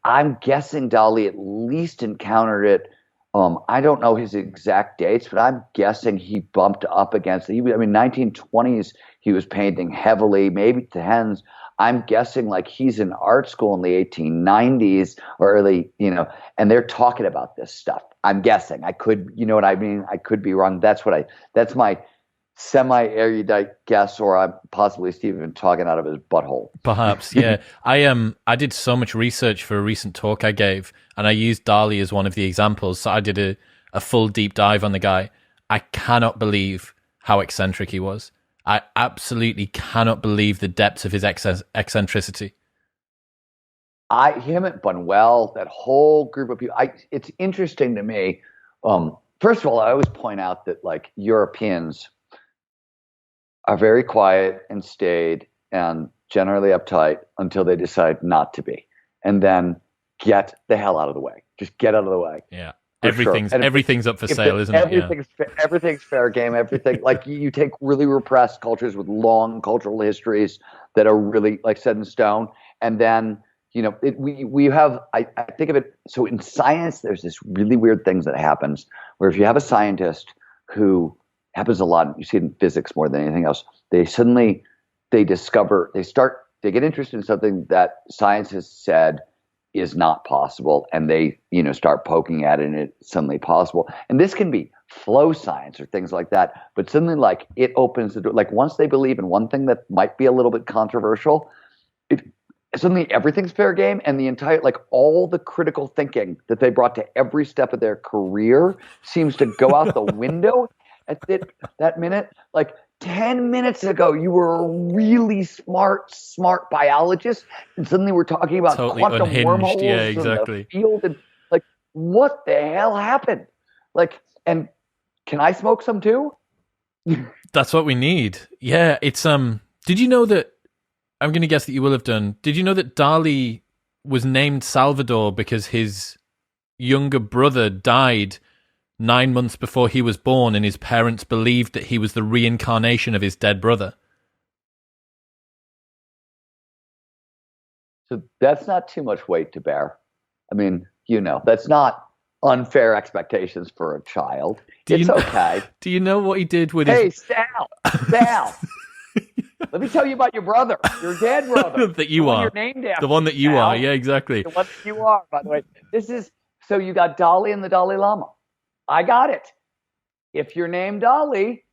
I'm guessing Dali at least encountered it. I don't know his exact dates, but I'm guessing he bumped up against it. 1920s, he was painting heavily, maybe 10s. I'm guessing like he's in art school in the 1890s or early, and they're talking about this stuff. I'm guessing. I could, you know what I mean? I could be wrong. That's my semi-erudite guess, or I'm possibly Stephen talking out of his butthole. Perhaps, yeah. I did so much research for a recent talk I gave, and I used Dali as one of the examples. So I did a full deep dive on the guy. I cannot believe how eccentric he was. I absolutely cannot believe the depths of his eccentricity. Him at Bunuel, that whole group of people. It's interesting to me. First of all, I always point out that like Europeans are very quiet and staid and generally uptight until they decide not to be, and then get the hell out of the way. Just get out of the way. Yeah. Everything's up for sale, isn't it? Everything's fair game. Everything like you take really repressed cultures with long cultural histories that are really like set in stone, and then we have. I think of it. So in science, there's this really weird things that happens where if you have a scientist who happens a lot, you see it in physics more than anything else. They get interested in something that science has said is not possible, and they start poking at it, and it's suddenly possible. And this can be flow science or things like that, but suddenly like it opens the door. Like once they believe in one thing that might be a little bit controversial, suddenly everything's fair game, and the entire all the critical thinking that they brought to every step of their career seems to go out the window at that minute. Like 10 minutes ago, you were a really smart biologist, and suddenly we're talking about totally quantum unhinged. wormholes Yeah, exactly. in the field, and like, what the hell happened? Like, and can I smoke some too? That's what we need. Yeah, it's Did you know that? I'm going to guess that you will have done. Did you know that Dali was named Salvador because his younger brother died 9 months before he was born, and his parents believed that he was the reincarnation of his dead brother? So that's not too much weight to bear. I mean, that's not unfair expectations for a child. It's okay. Do you know what he did with his... Hey, Sal! Let me tell you about your brother, your dead brother. That you are. You're named after. The one that you Sal. are, yeah, exactly. The one that you are, by the way. So you got Dali and the Dalai Lama. I got it. If you're named Dali,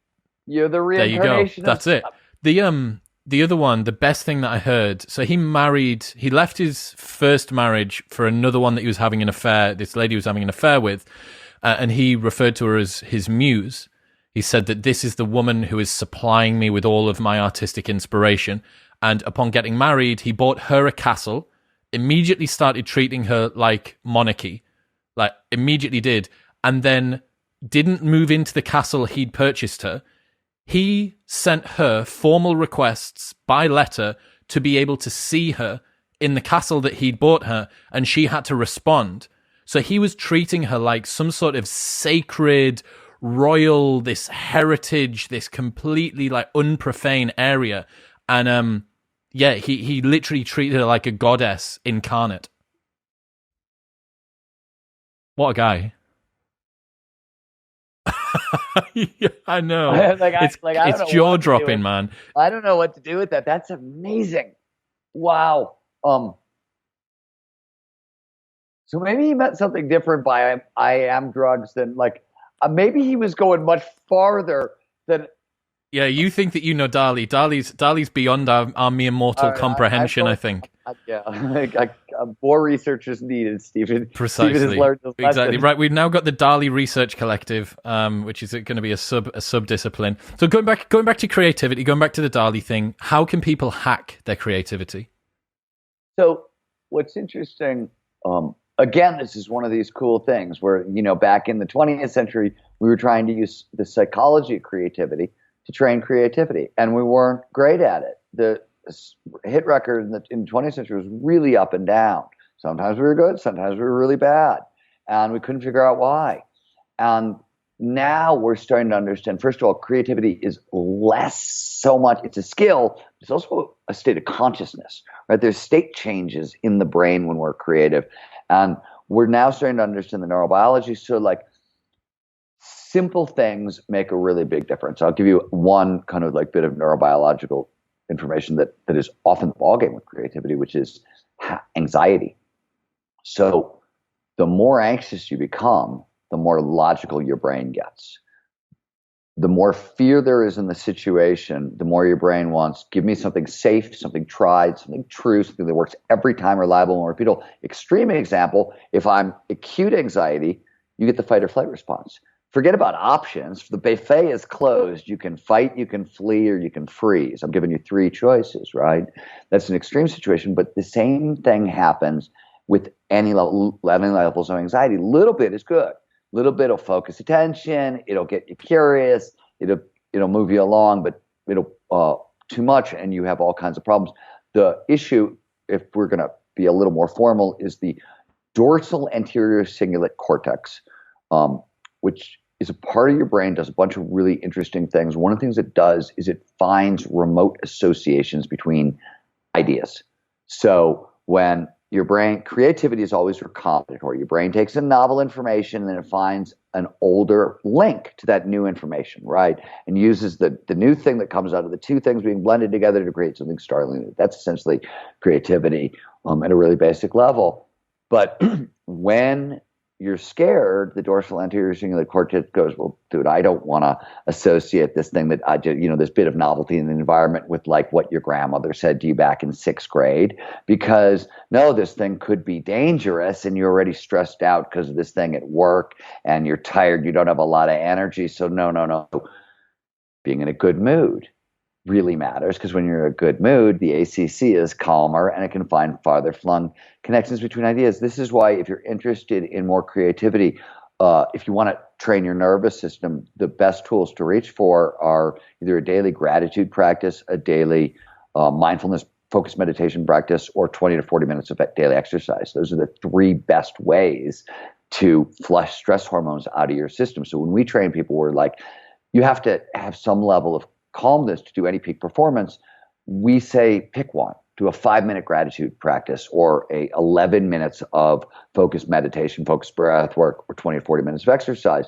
you're the reincarnation. There you go. That's it. The other one, the best thing that I heard. So he left his first marriage for another one that he was having an affair. This lady was having an affair with, and he referred to her as his muse. He said that this is the woman who is supplying me with all of my artistic inspiration. And upon getting married, he bought her a castle, immediately started treating her like monarchy, like immediately did, and then didn't move into the castle he'd purchased her. He sent her formal requests by letter to be able to see her in the castle that he'd bought her, and she had to respond. So he was treating her like some sort of sacred, royal, this heritage, this completely like unprofane area. And he literally treated her like a goddess incarnate. What a guy. Yeah, I know. It's jaw dropping, man. I don't know what to do with that. That's amazing. Wow. So maybe he meant something different by I am drugs than like maybe he was going much farther than. Yeah, you think that you know Dali. Dali's beyond our mere mortal comprehension, I think. More research is needed, Stephen. Precisely. Stephen has learned this exactly. lesson. Right, we've now got the Dali Research Collective, which is going to be a sub-discipline. So going back to creativity, going back to the Dali thing, how can people hack their creativity? So what's interesting, again, this is one of these cool things where, back in the 20th century, we were trying to use the psychology of creativity to train creativity, and we weren't great at it. The hit record in the 20th century was really up and down. Sometimes we were good, sometimes we were really bad, and we couldn't figure out why. And now we're starting to understand, first of all, creativity is less so much, it's a skill, it's also a state of consciousness, right? There's state changes in the brain when we're creative. And we're now starting to understand the neurobiology. So like simple things make a really big difference. I'll give you one kind of like bit of neurobiological information that is often the ballgame with creativity, which is anxiety. So the more anxious you become, the more logical your brain gets. The more fear there is in the situation, the more your brain wants, give me something safe, something tried, something true, something that works every time, reliable and repeatable. Extreme example, if I'm acute anxiety, you get the fight or flight response. Forget about options. The buffet is closed. You can fight, you can flee, or you can freeze. I'm giving you three choices, right? That's an extreme situation, but the same thing happens with any levels of anxiety. Little bit is good. Little bit will focus attention. It'll get you curious. It'll move you along, but it'll too much, and you have all kinds of problems. The issue, if we're going to be a little more formal, is the dorsal anterior cingulate cortex, which is a part of your brain, does a bunch of really interesting things. One of the things it does is it finds remote associations between ideas. So when your brain, creativity is always recombinatory. Your brain takes in novel information and then it finds an older link to that new information, right? And uses the new thing that comes out of the two things being blended together to create something startling new. That's essentially creativity at a really basic level. But when you're scared, the dorsal anterior cingulate cortex goes, well, dude, I don't want to associate this thing that I did, this bit of novelty in the environment with like what your grandmother said to you back in 6th grade, because no, this thing could be dangerous and you're already stressed out because of this thing at work and you're tired, you don't have a lot of energy. So no. Being in a good mood really matters, because when you're in a good mood, the ACC is calmer and it can find farther flung connections between ideas. This is why if you're interested in more creativity, if you want to train your nervous system, the best tools to reach for are either a daily gratitude practice, a daily mindfulness focused meditation practice, or 20 to 40 minutes of daily exercise. Those are the three best ways to flush stress hormones out of your system. So when we train people, we're like, you have to have some level of calmness to do any peak performance. We say pick one. Do a 5-minute gratitude practice, or 11 minutes of focused meditation, focused breath work, or 20 to 40 minutes of exercise.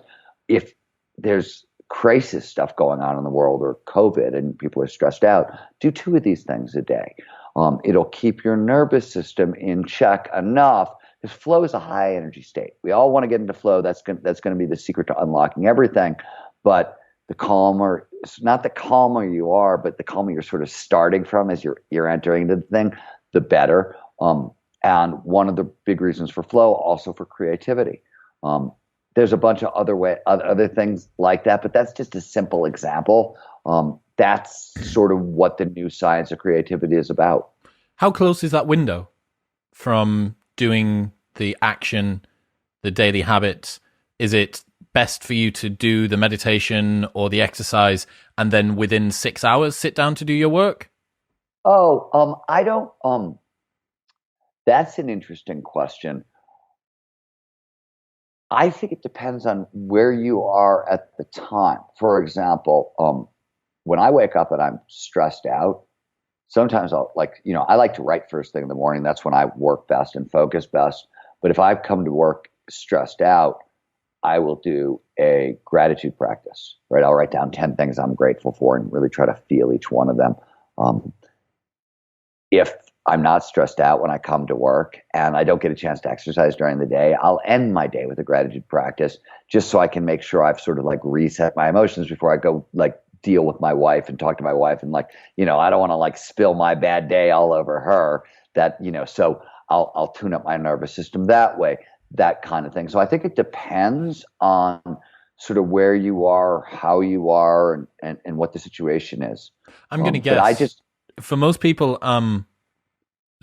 If there's crisis stuff going on in the world or COVID and people are stressed out, do 2 of these things a day. It'll keep your nervous system in check enough, because flow is a high energy state. We all want to get into flow. That's going to be the secret to unlocking everything. But the calmer, it's not the calmer you are, but the calmer you're sort of starting from as you're entering into the thing, the better. And one of the big reasons for flow, also for creativity. There's a bunch of other things like that, but that's just a simple example. That's sort of what the new science of creativity is about. How close is that window from doing the action the daily habit, is it best for you to do the meditation or the exercise and then within 6 hours sit down to do your work? I don't, that's an interesting question. I think it depends on where you are at the time. For example, when I wake up and I'm stressed out, sometimes I like to write first thing in the morning. That's when I work best and focus best. But if I've come to work stressed out, I will do a gratitude practice, right? I'll write down 10 things I'm grateful for and really try to feel each one of them. If I'm not stressed out when I come to work and I don't get a chance to exercise during the day, I'll end my day with a gratitude practice just so I can make sure I've sort of like reset my emotions before I go like deal with my wife and talk to my wife. And like, I don't want to like spill my bad day all over her so I'll tune up my nervous system that way, that kind of thing. So I think it depends on sort of where you are, how you are, and what the situation is. I'm going to guess for most people,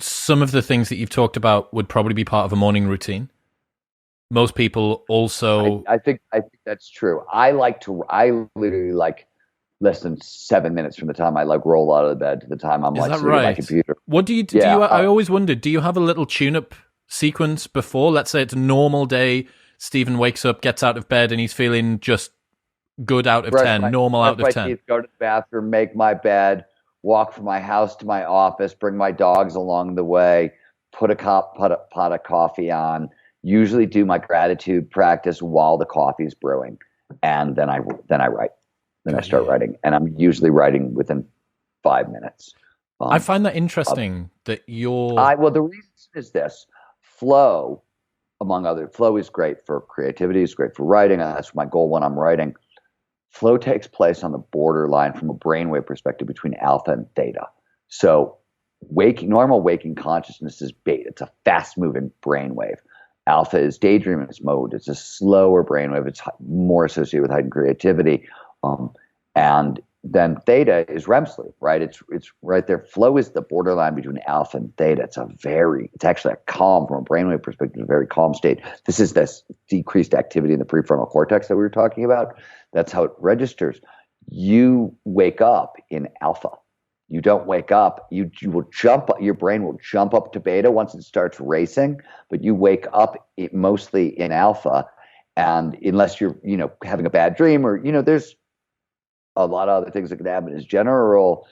some of the things that you've talked about would probably be part of a morning routine. Most people also... I think that's true. I literally like less than 7 minutes from the time I like roll out of the bed to the time I'm like sitting at my computer. What do you do? I always wondered, do you have a little tune-up sequence before? Let's say it's a normal day. Stephen wakes up, gets out of bed, and he's feeling just good out of 10, normal out of 10. Teeth, go to the bathroom, make my bed, walk from my house to my office, bring my dogs along the way, put a pot of coffee on, usually do my gratitude practice while the coffee is brewing, and then I write. Then I start writing, and I'm usually writing within 5 minutes. I find that interesting that you're... the reason is this. Flow, flow is great for creativity, it's great for writing, and that's my goal when I'm writing. Flow takes place on the borderline from a brainwave perspective between alpha and theta. So normal waking consciousness is beta. It's a fast-moving brainwave. Alpha is daydreaming mode. It's a slower brainwave. It's more associated with heightened creativity. And then theta is REM sleep, right? It's right there. Flow is the borderline between alpha and theta. It's actually a calm, from a brainwave perspective, a very calm state. This is this decreased activity in the prefrontal cortex that we were talking about. That's how it registers. You wake up in alpha. You don't wake up. You will jump. Your brain will jump up to beta once it starts racing, but you wake up mostly in alpha. And unless you're, having a bad dream or, there's a lot of other things that can happen. As general,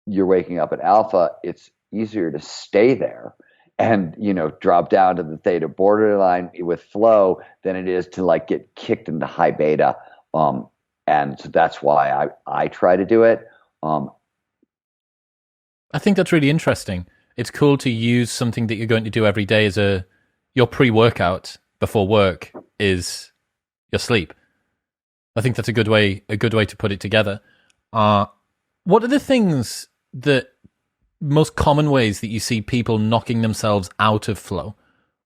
you're waking up at alpha, it's easier to stay there and, drop down to the theta borderline with flow than it is to like get kicked into high beta. And so that's why I try to do it. I think that's really interesting. It's cool to use something that you're going to do every day as your pre-workout before work is your sleep. I think that's a good way to put it together. What are the things most common ways that you see people knocking themselves out of flow?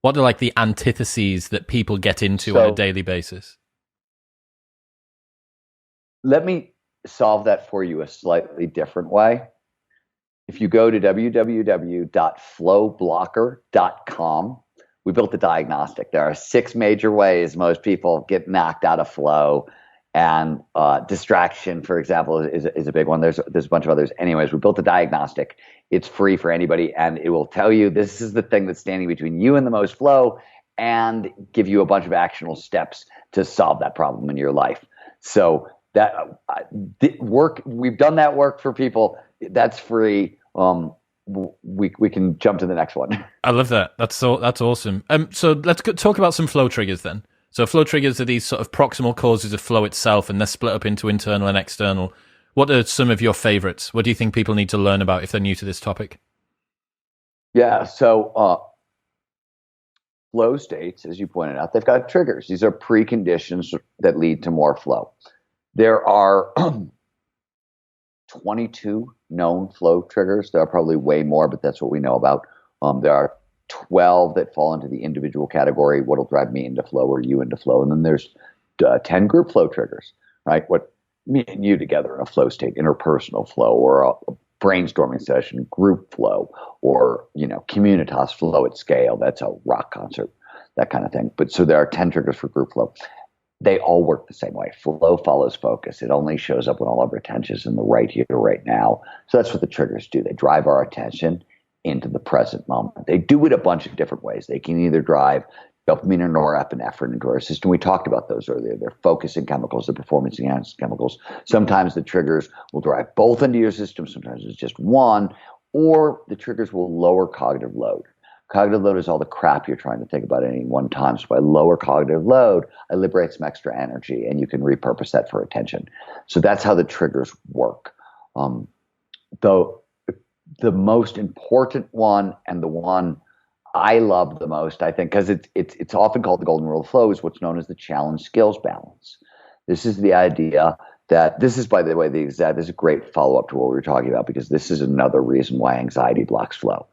What are like the antitheses that people get into on a daily basis? Let me solve that for you a slightly different way. If you go to www.flowblocker.com, we built a diagnostic. There are 6 major ways most people get knocked out of flow. And distraction, for example, is a big one. There's a bunch of others. Anyways, we built a diagnostic. It's free for anybody, and it will tell you this is the thing that's standing between you and the most flow, and give you a bunch of actionable steps to solve that problem in your life. So that work, we've done that work for people. That's free. We can jump to the next one. I love that. That's awesome. So let's talk about some flow triggers then. So flow triggers are these sort of proximal causes of flow itself, and they're split up into internal and external. What are some of your favorites? What do you think people need to learn about if they're new to this topic? Yeah, so flow states, as you pointed out, they've got triggers. These are preconditions that lead to more flow. There are 22 known flow triggers. There are probably way more, but that's what we know about. There are 12 that fall into the individual category, what'll drive me into flow or you into flow. And then there's 10 group flow triggers, right? What me and you together in a flow state, interpersonal flow, or a brainstorming session, group flow, or, communitas flow at scale. That's a rock concert. that kind of thing. But so there are 10 triggers for group flow. They all work the same way. Flow follows focus. It only shows up when all of our attention is in the right here, right now. So that's what the triggers do. They drive our attention into the present moment. They do it a bunch of different ways. They can either drive dopamine or norepinephrine into our system. We talked about those earlier. They're focusing chemicals, they're performance enhancing chemicals. Sometimes the triggers will drive both into your system. Sometimes it's just one, or the triggers will lower cognitive load. Cognitive load is all the crap you're trying to think about at any one time. So by lower cognitive load, I liberate some extra energy, and you can repurpose that for attention. So that's how the triggers work. Though the most important one, and the one I love the most, I think, because it's often called the golden rule of flow, is what's known as the challenge skills balance. This is the idea that this is, by the way, this is a great follow-up to what we were talking about, because this is another reason why anxiety blocks flow.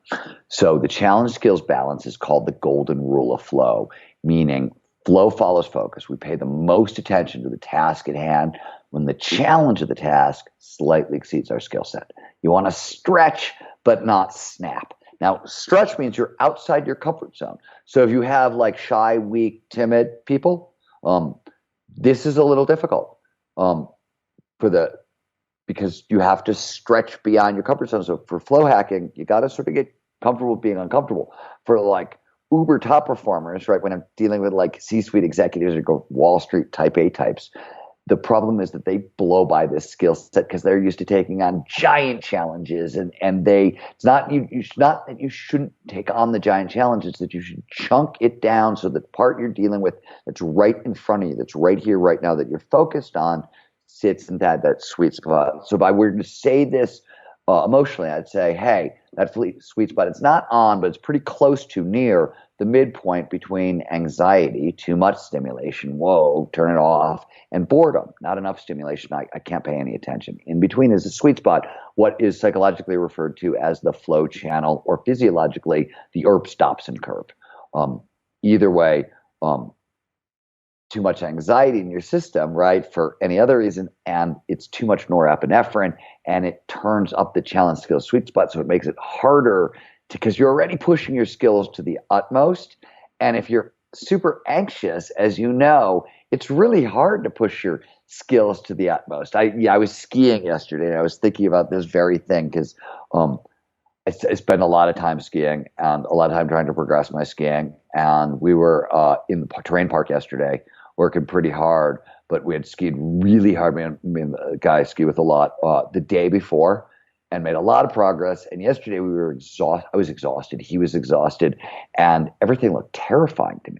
So the challenge skills balance is called the golden rule of flow, meaning flow follows focus. We pay the most attention to the task at hand when the challenge of the task slightly exceeds our skill set. You want to stretch, but not snap. Now, stretch means you're outside your comfort zone. So if you have like shy, weak, timid people, this is a little difficult. Because you have to stretch beyond your comfort zone. So for flow hacking, you got to sort of get comfortable with being uncomfortable. For like uber top performers, right, when I'm dealing with like C-suite executives or go Wall Street type A types, the problem is that they blow by this skill set because they're used to taking on giant challenges, and it's not that you shouldn't take on the giant challenges, that you should chunk it down so the part you're dealing with that's right in front of you, that's right here, right now, that you're focused on, sits in that sweet spot. So if I were to say this emotionally, I'd say, hey, that sweet spot, it's not on, but it's pretty close to near the midpoint between anxiety, too much stimulation, whoa, turn it off, and boredom, not enough stimulation, I can't pay any attention. In between is a sweet spot, what is psychologically referred to as the flow channel, or physiologically, the Erbs-Dobson curve. Either way, too much anxiety in your system, right, for any other reason, and it's too much norepinephrine, and it turns up the challenge skills sweet spot, so it makes it harder because you're already pushing your skills to the utmost. And if you're super anxious, as you know, it's really hard to push your skills to the utmost. I was skiing yesterday, and I was thinking about this very thing because I spend a lot of time skiing and a lot of time trying to progress my skiing. And we were in the terrain park yesterday working pretty hard, but we had skied really hard. Me and the guy ski with a lot the day before and made a lot of progress. And yesterday we were exhausted. I was exhausted. He was exhausted. And everything looked terrifying to me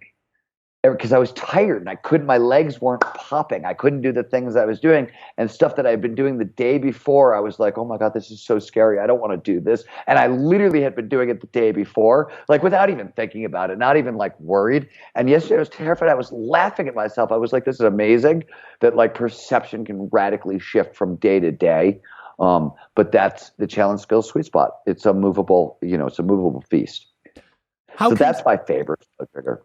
because I was tired and my legs weren't popping. I couldn't do the things I was doing, and stuff that I had been doing the day before. I was like, oh my God, this is so scary. I don't want to do this. And I literally had been doing it the day before, like without even thinking about it, not even like worried. And yesterday I was terrified. I was laughing at myself. I was like, this is amazing that like perception can radically shift from day to day. But that's the challenge skills sweet spot. It's a movable feast. That's my favorite trigger.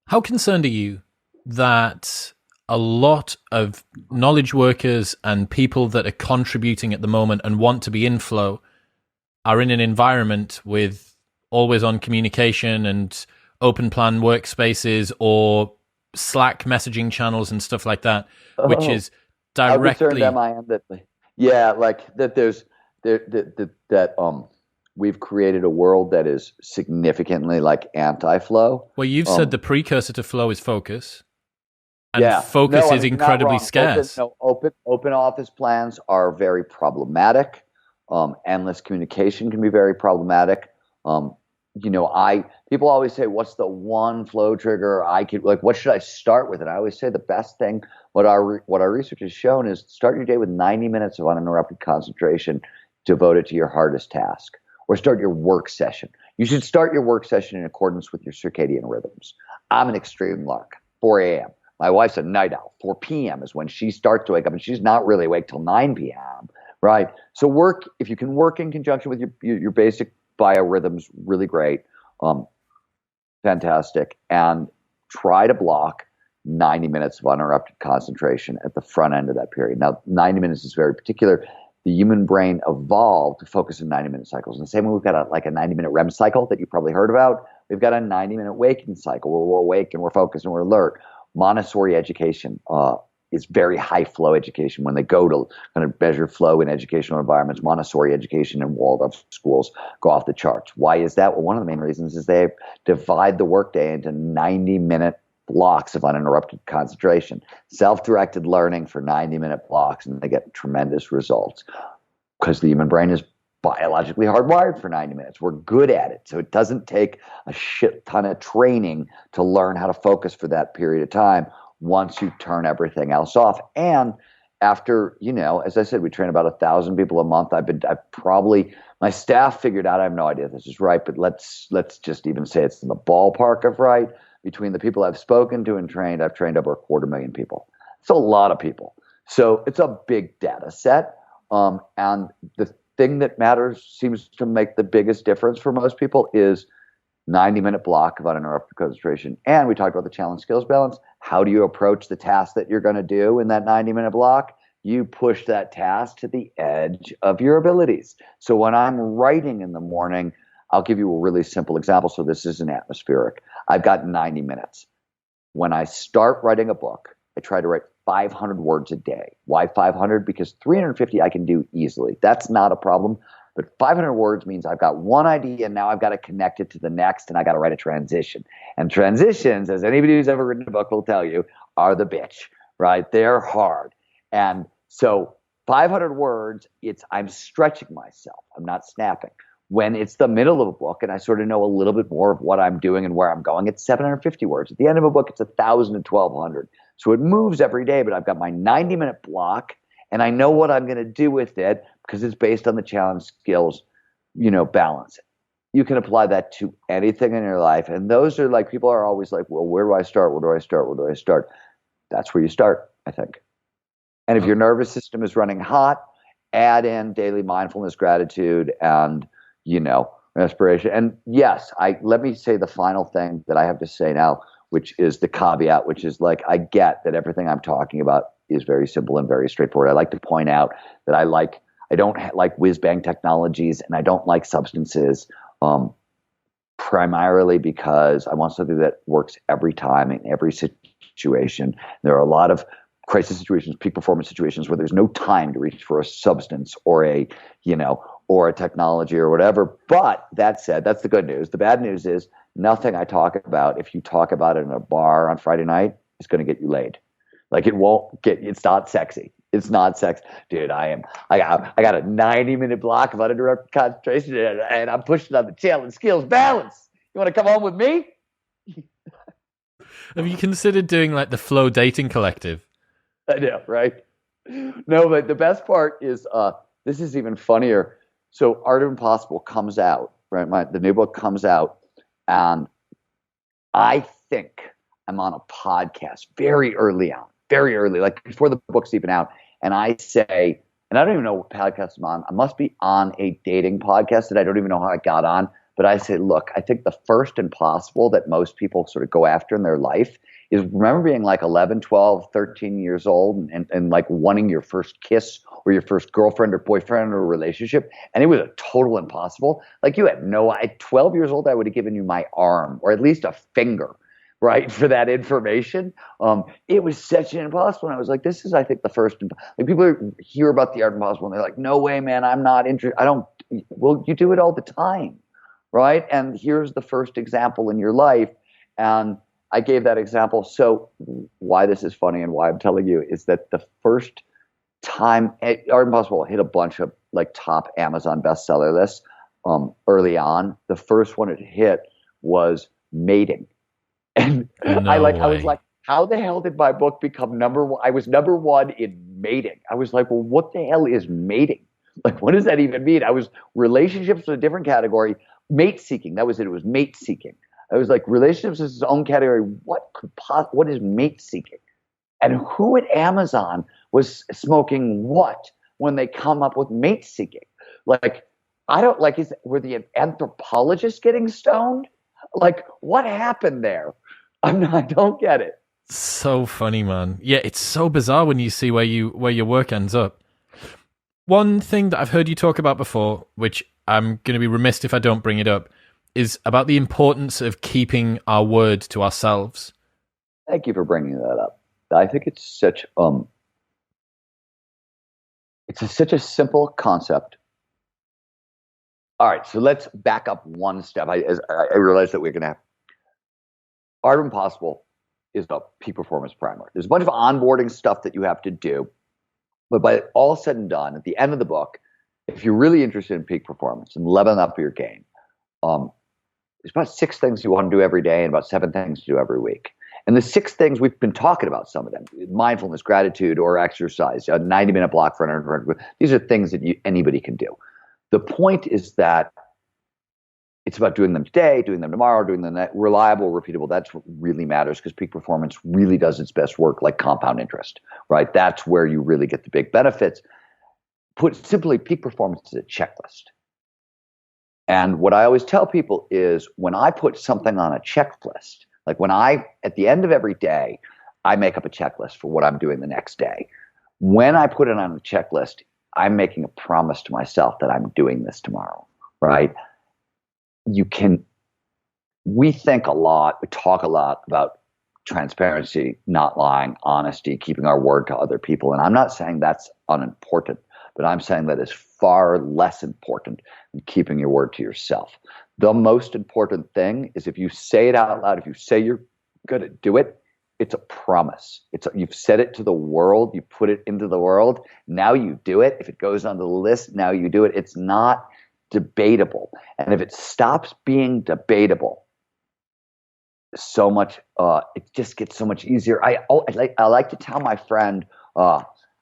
How concerned are you that a lot of knowledge workers and people that are contributing at the moment and want to be in flow are in an environment with always on communication and open plan workspaces or Slack messaging channels and stuff like that, which is directly... Yeah, like that there's we've created a world that is significantly like anti-flow. Well, you've said the precursor to flow is focus. And focus is incredibly scarce. Open office plans are very problematic. Endless communication can be very problematic. People always say, what's the one flow trigger what should I start with? And I always say the best thing, what our research has shown is start your day with 90 minutes of uninterrupted concentration devoted to your hardest task, or start your work session. You should start your work session in accordance with your circadian rhythms. I'm an extreme lark, 4 a.m. My wife's a night owl. 4 p.m. is when she starts to wake up, and she's not really awake till 9 p.m., right? So if you can work in conjunction with your basic biorhythms, really great, fantastic, and try to block 90 minutes of uninterrupted concentration at the front end of that period. Now, 90 minutes is very particular. The human brain evolved to focus in 90-minute cycles. And the same way we've got a 90-minute REM cycle that you probably heard about, We've got a 90-minute waking cycle where we're awake and we're focused and we're alert. Montessori education is very high flow education. When they go to kind of measure flow in educational environments, Montessori education in Waldorf schools go off the charts. Why is that? Well, one of the main reasons is they divide the workday into 90-minute blocks of uninterrupted concentration, self-directed learning for 90-minute blocks, and they get tremendous results because the human brain is biologically hardwired for 90 minutes. We're good at it. So it doesn't take a shit ton of training to learn how to focus for that period of time once you turn everything else off. And after, as I said, we train about 1,000 people a month. My staff figured out, I have no idea if this is right, but let's just even say it's in the ballpark of right. Between the people I've spoken to and trained, I've trained over 250,000 people. It's a lot of people. So it's a big data set. And the thing that matters, seems to make the biggest difference for most people, is 90-minute block of uninterrupted concentration. And we talked about the challenge skills balance. How do you approach the task that you're going to do in that 90-minute block? You push that task to the edge of your abilities. So when I'm writing in the morning, I'll give you a really simple example. So this isn't atmospheric. I've got 90 minutes. When I start writing a book, I try to write 500 words a day. Why 500? Because 350 I can do easily. That's not a problem. But 500 words means I've got one idea, and now I've got to connect it to the next, and I got to write a transition. And transitions, as anybody who's ever written a book will tell you, are the bitch, right? They're hard. And so 500 words, I'm stretching myself. I'm not snapping. When it's the middle of a book and I sort of know a little bit more of what I'm doing and where I'm going, it's 750 words. At the end of a book, it's 1,000 to 1,200. So it moves every day, but I've got my 90-minute block, and I know what I'm going to do with it because it's based on the challenge skills, balance. You can apply that to anything in your life. And those are like, people are always like, well, where do I start? Where do I start? Where do I start? That's where you start, I think. And if your nervous system is running hot, add in daily mindfulness, gratitude, and respiration. And yes, let me say the final thing that I have to say now, which is the caveat, which is like, I get that everything I'm talking about is very simple and very straightforward. I like to point out that I don't like whiz-bang technologies, and I don't like substances, primarily because I want something that works every time in every situation. There are a lot of crisis situations, peak performance situations where there's no time to reach for a substance or a technology or whatever. But that said, that's the good news. The bad news is nothing I talk about, if you talk about it in a bar on Friday night, is going to get you laid. Like it's not sexy. It's not sexy. Dude, I got a 90-minute block of uninterrupted concentration, and I'm pushing on the challenge skills balance. You want to come home with me? Have you considered doing like the Flow Dating Collective? I know, right? No, but the best part is, this is even funnier. So Art of Impossible comes out, right? The new book comes out, and I think I'm on a podcast very early, like before the book's even out. And I say, and I don't even know what podcast I'm on. I must be on a dating podcast that I don't even know how I got on. But I say, look, I think the first impossible that most people sort of go after in their life is, remember being like 11, 12, 13 years old and like wanting your first kiss or your first girlfriend or boyfriend or relationship, and it was a total impossible. Like at 12 years old, I would have given you my arm or at least a finger, right, for that information. It was such an impossible. And I was like, this is, I think, the first. Like, people hear about the Art of Impossible and they're like, no way, man, I'm not interested. Well, you do it all the time, right? And here's the first example in your life. And I gave that example. So why this is funny and why I'm telling you is that the first time Art of Impossible hit a bunch of like top Amazon bestseller lists early on, the first one it hit was mating. And I was like, how the hell did my book become number one? I was number one in mating. I was like, well, what the hell is mating? Like, what does that even mean? Relationships was a different category. Mate seeking, that was it. It was mate seeking. I was like, relationships is its own category. What is mate seeking? And who at Amazon was smoking what when they come up with mate seeking? Like, I don't like, were the anthropologists getting stoned? Like, what happened there? I don't get it. So funny, man. Yeah, it's so bizarre when you see where your work ends up. One thing that I've heard you talk about before, which I'm going to be remiss if I don't bring it up, is about the importance of keeping our word to ourselves. Thank you for bringing that up. I think it's such such a simple concept. All right, so let's back up one step. I realize that we're going to have Art of Impossible is a peak performance primer. There's a bunch of onboarding stuff that you have to do, but by all said and done, at the end of the book, if you're really interested in peak performance and leveling up your game, there's about 6 things you want to do every day and about 7 things to do every week. And the 6 things, we've been talking about some of them: mindfulness, gratitude, or exercise, a 90-minute block for an. These are things that anybody can do. The point is that it's about doing them today, doing them tomorrow, doing them reliable, repeatable. That's what really matters, because peak performance really does its best work like compound interest, right? That's where you really get the big benefits. Put simply, peak performance is a checklist. And what I always tell people is, when I put something on a checklist, like at the end of every day, I make up a checklist for what I'm doing the next day. When I put it on a checklist, I'm making a promise to myself that I'm doing this tomorrow, right? We think a lot, we talk a lot about transparency, not lying, honesty, keeping our word to other people. And I'm not saying that's unimportant, but I'm saying that is far less important than keeping your word to yourself. The most important thing is, if you say it out loud, if you say you're going to do it, it's a promise. You've said it to the world, you put it into the world, now you do it. If it goes on the list, now you do it. It's not debatable. And if it stops being debatable, so much, it just gets so much easier. I like to tell my friend,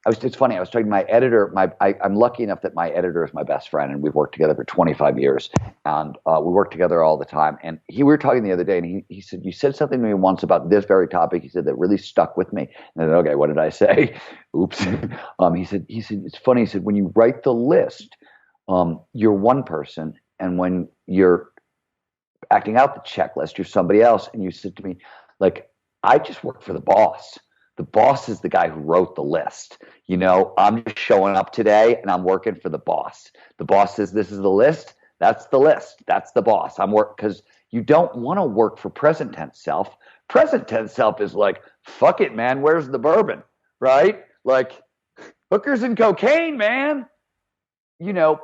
it's funny, I was talking to my editor. I'm lucky enough that my editor is my best friend, and we've worked together for 25 years, and we work together all the time. And we were talking the other day, and he said, "You said something to me once about this very topic." He said, "that really stuck with me." And I said, "Okay, what did I say?" Oops. He said, "It's funny." He said, "When you write the list, you're one person, and when you're acting out the checklist, you're somebody else." And you said to me, like, "I just work for the boss. The boss is the guy who wrote the list. I'm just showing up today and I'm working for the boss. The boss says this is the list. That's the list. That's the boss. Because you don't want to work for present tense self. Present tense self is like, fuck it, man. Where's the bourbon? Right? Like, hookers and cocaine, man.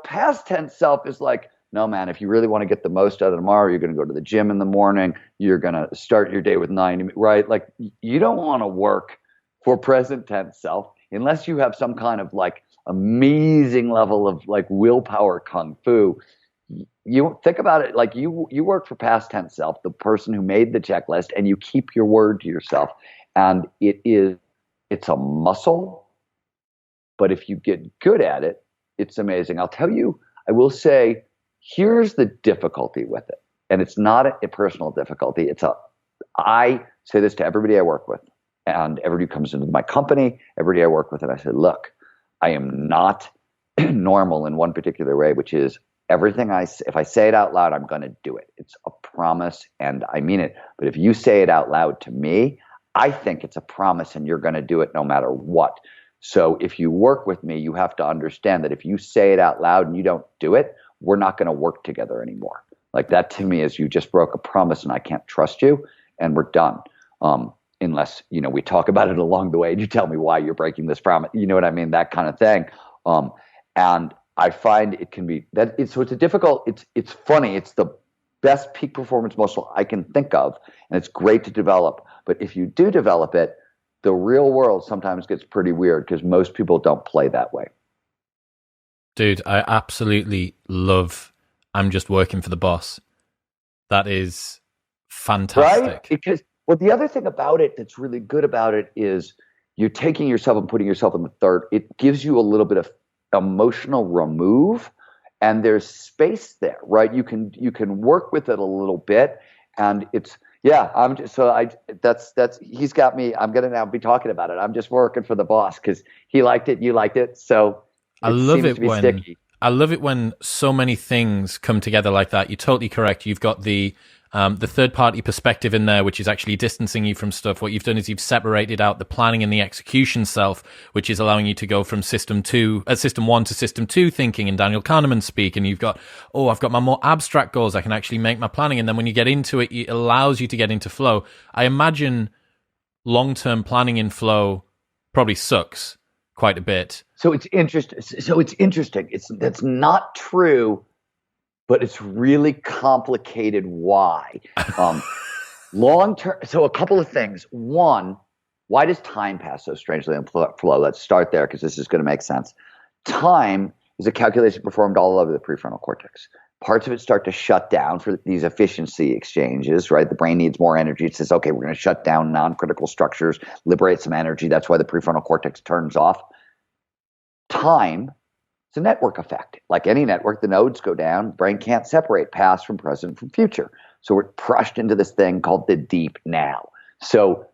Past tense self is like, no, man, if you really want to get the most out of tomorrow, you're going to go to the gym in the morning. You're going to start your day with 90, right? Like, you don't want to work for present tense self unless you have some kind of like amazing level of like willpower kung fu. You think about it, like you work for past tense self, the person who made the checklist, and you keep your word to yourself. And it's a muscle, but if you get good at it, it's amazing. I'll tell you, I will say, here's the difficulty with it. And it's not a personal difficulty. I say this to everybody I work with, and everybody who comes into my company, everybody I work with, and I say, look, I am not normal in one particular way, which is everything if I say it out loud, I'm going to do it. It's a promise and I mean it. But if you say it out loud to me, I think it's a promise and you're going to do it no matter what. So if you work with me, you have to understand that if you say it out loud and you don't do it, we're not going to work together anymore. Like, that to me is, you just broke a promise and I can't trust you, and we're done. Unless, we talk about it along the way and you tell me why you're breaking this promise. You know what I mean? That kind of thing. And I find it can be it's a difficult, it's funny. It's the best peak performance muscle I can think of. And it's great to develop. But if you do develop it, the real world sometimes gets pretty weird because most people don't play that way. Dude, I absolutely love I'm just working for the boss. That is fantastic. Right? Because, the other thing about it that's really good about it is you're taking yourself and putting yourself in the third. It gives you a little bit of emotional remove, and there's space there, right? You can work with it a little bit, and it's, he's got me. I'm going to now be talking about it. I'm just working for the boss because he liked it, you liked it. So I love it when so many things come together like that. You're totally correct. You've got the the third-party perspective in there, which is actually distancing you from stuff. What you've done is you've separated out the planning and the execution self, which is allowing you to go from system 1 to system 2 thinking in Daniel Kahneman speak. And you've got, I've got my more abstract goals. I can actually make my planning. And then when you get into it, it allows you to get into flow. I imagine long-term planning in flow probably sucks quite a bit. So it's interesting. That's not true, but it's really complicated. Why? Long term. So a couple of things. One, why does time pass so strangely in flow? Let's start there because this is going to make sense. Time is a calculation performed all over the prefrontal cortex. Parts of it start to shut down for these efficiency exchanges, right? The brain needs more energy. It says, okay, we're going to shut down non-critical structures, liberate some energy. That's why the prefrontal cortex turns off. Time is a network effect. Like any network, the nodes go down. Brain can't separate past from present from future. So we're crushed into this thing called the deep now. So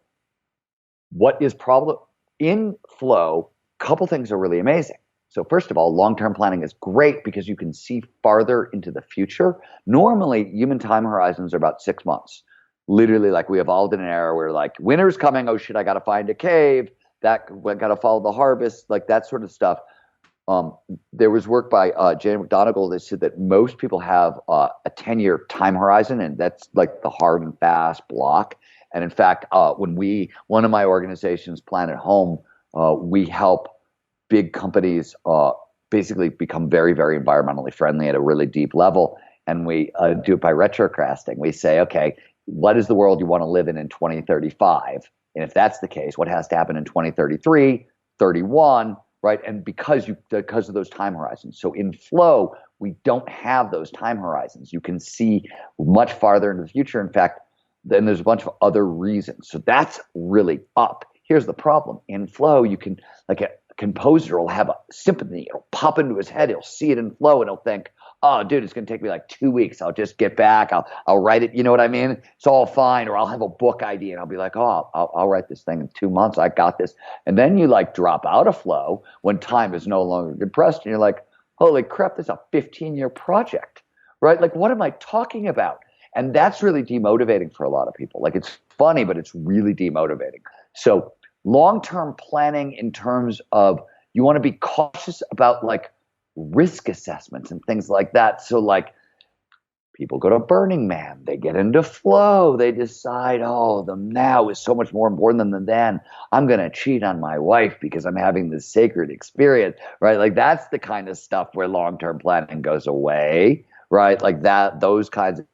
what is problem in flow? A couple things are really amazing. So first of all, long-term planning is great because you can see farther into the future. Normally, human time horizons are about 6 months. Literally, like we evolved in an era where like winter's coming. Oh shit, I got to find a cave. I got to follow the harvest, like that sort of stuff. There was work by Jane McDonegal that said that most people have a 10-year time horizon, and that's like the hard and fast block. And in fact, when one of my organizations, Planet Home, we help big companies basically become very, very environmentally friendly at a really deep level. And we do it by retrocasting. We say, okay, what is the world you want to live in 2035? And if that's the case, what has to happen in 2033, 31, right? And because of those time horizons. So in flow, we don't have those time horizons. You can see much farther into the future. In fact, then there's a bunch of other reasons. So that's really up. Here's the problem. In flow, you can, like a composer will have a symphony. It'll pop into his head. He'll see it in flow and he'll think, oh, dude, it's going to take me like 2 weeks. I'll just get back. I'll write it. You know what I mean? It's all fine. Or I'll have a book idea and I'll be like, oh, I'll write this thing in 2 months. I got this. And then you like drop out of flow when time is no longer compressed. And you're like, holy crap, this is a 15-year project, right? Like, what am I talking about? And that's really demotivating for a lot of people. Like, it's funny, but it's really demotivating. So long-term planning in terms of you want to be cautious about like risk assessments and things like that. So like people go to Burning Man, they get into flow, they decide, oh, the now is so much more important than the then. I'm going to cheat on my wife because I'm having this sacred experience, right? Like that's the kind of stuff where long-term planning goes away, right? Like that, those kinds of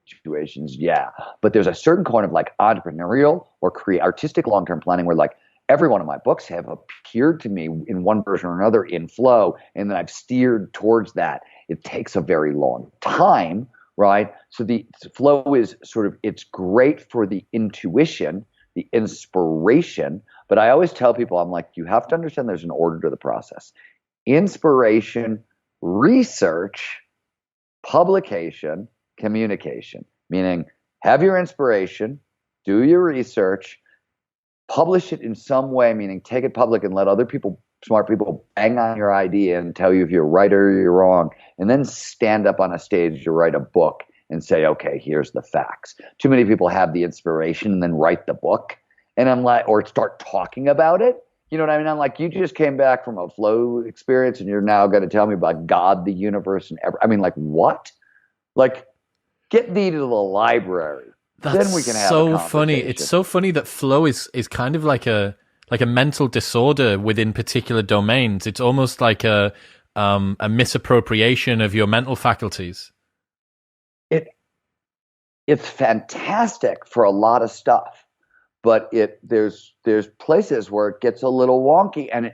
situations, yeah. But there's a certain kind of like entrepreneurial or artistic long-term planning where like every one of my books have appeared to me in one version or another in flow, and then I've steered towards that. It takes a very long time, right? So the flow is sort of, it's great for the intuition, the inspiration, but I always tell people, I'm like, you have to understand there's an order to the process. Inspiration, research, publication, communication, meaning have your inspiration, do your research, publish it in some way, meaning take it public and let other people, smart people, bang on your idea and tell you if you're right or you're wrong, and then stand up on a stage to write a book and say, okay, here's the facts. Too many people have the inspiration and then write the book, and I'm like, or start talking about it. You know what I mean? I'm like, you just came back from a flow experience and you're now going to tell me about God, the universe, and I mean, like, what? Like, get thee to the library. That's then we can have so funny. It's so funny that flow is kind of like a mental disorder within particular domains. It's almost like a misappropriation of your mental faculties. It's fantastic for a lot of stuff, but there's places where it gets a little wonky, and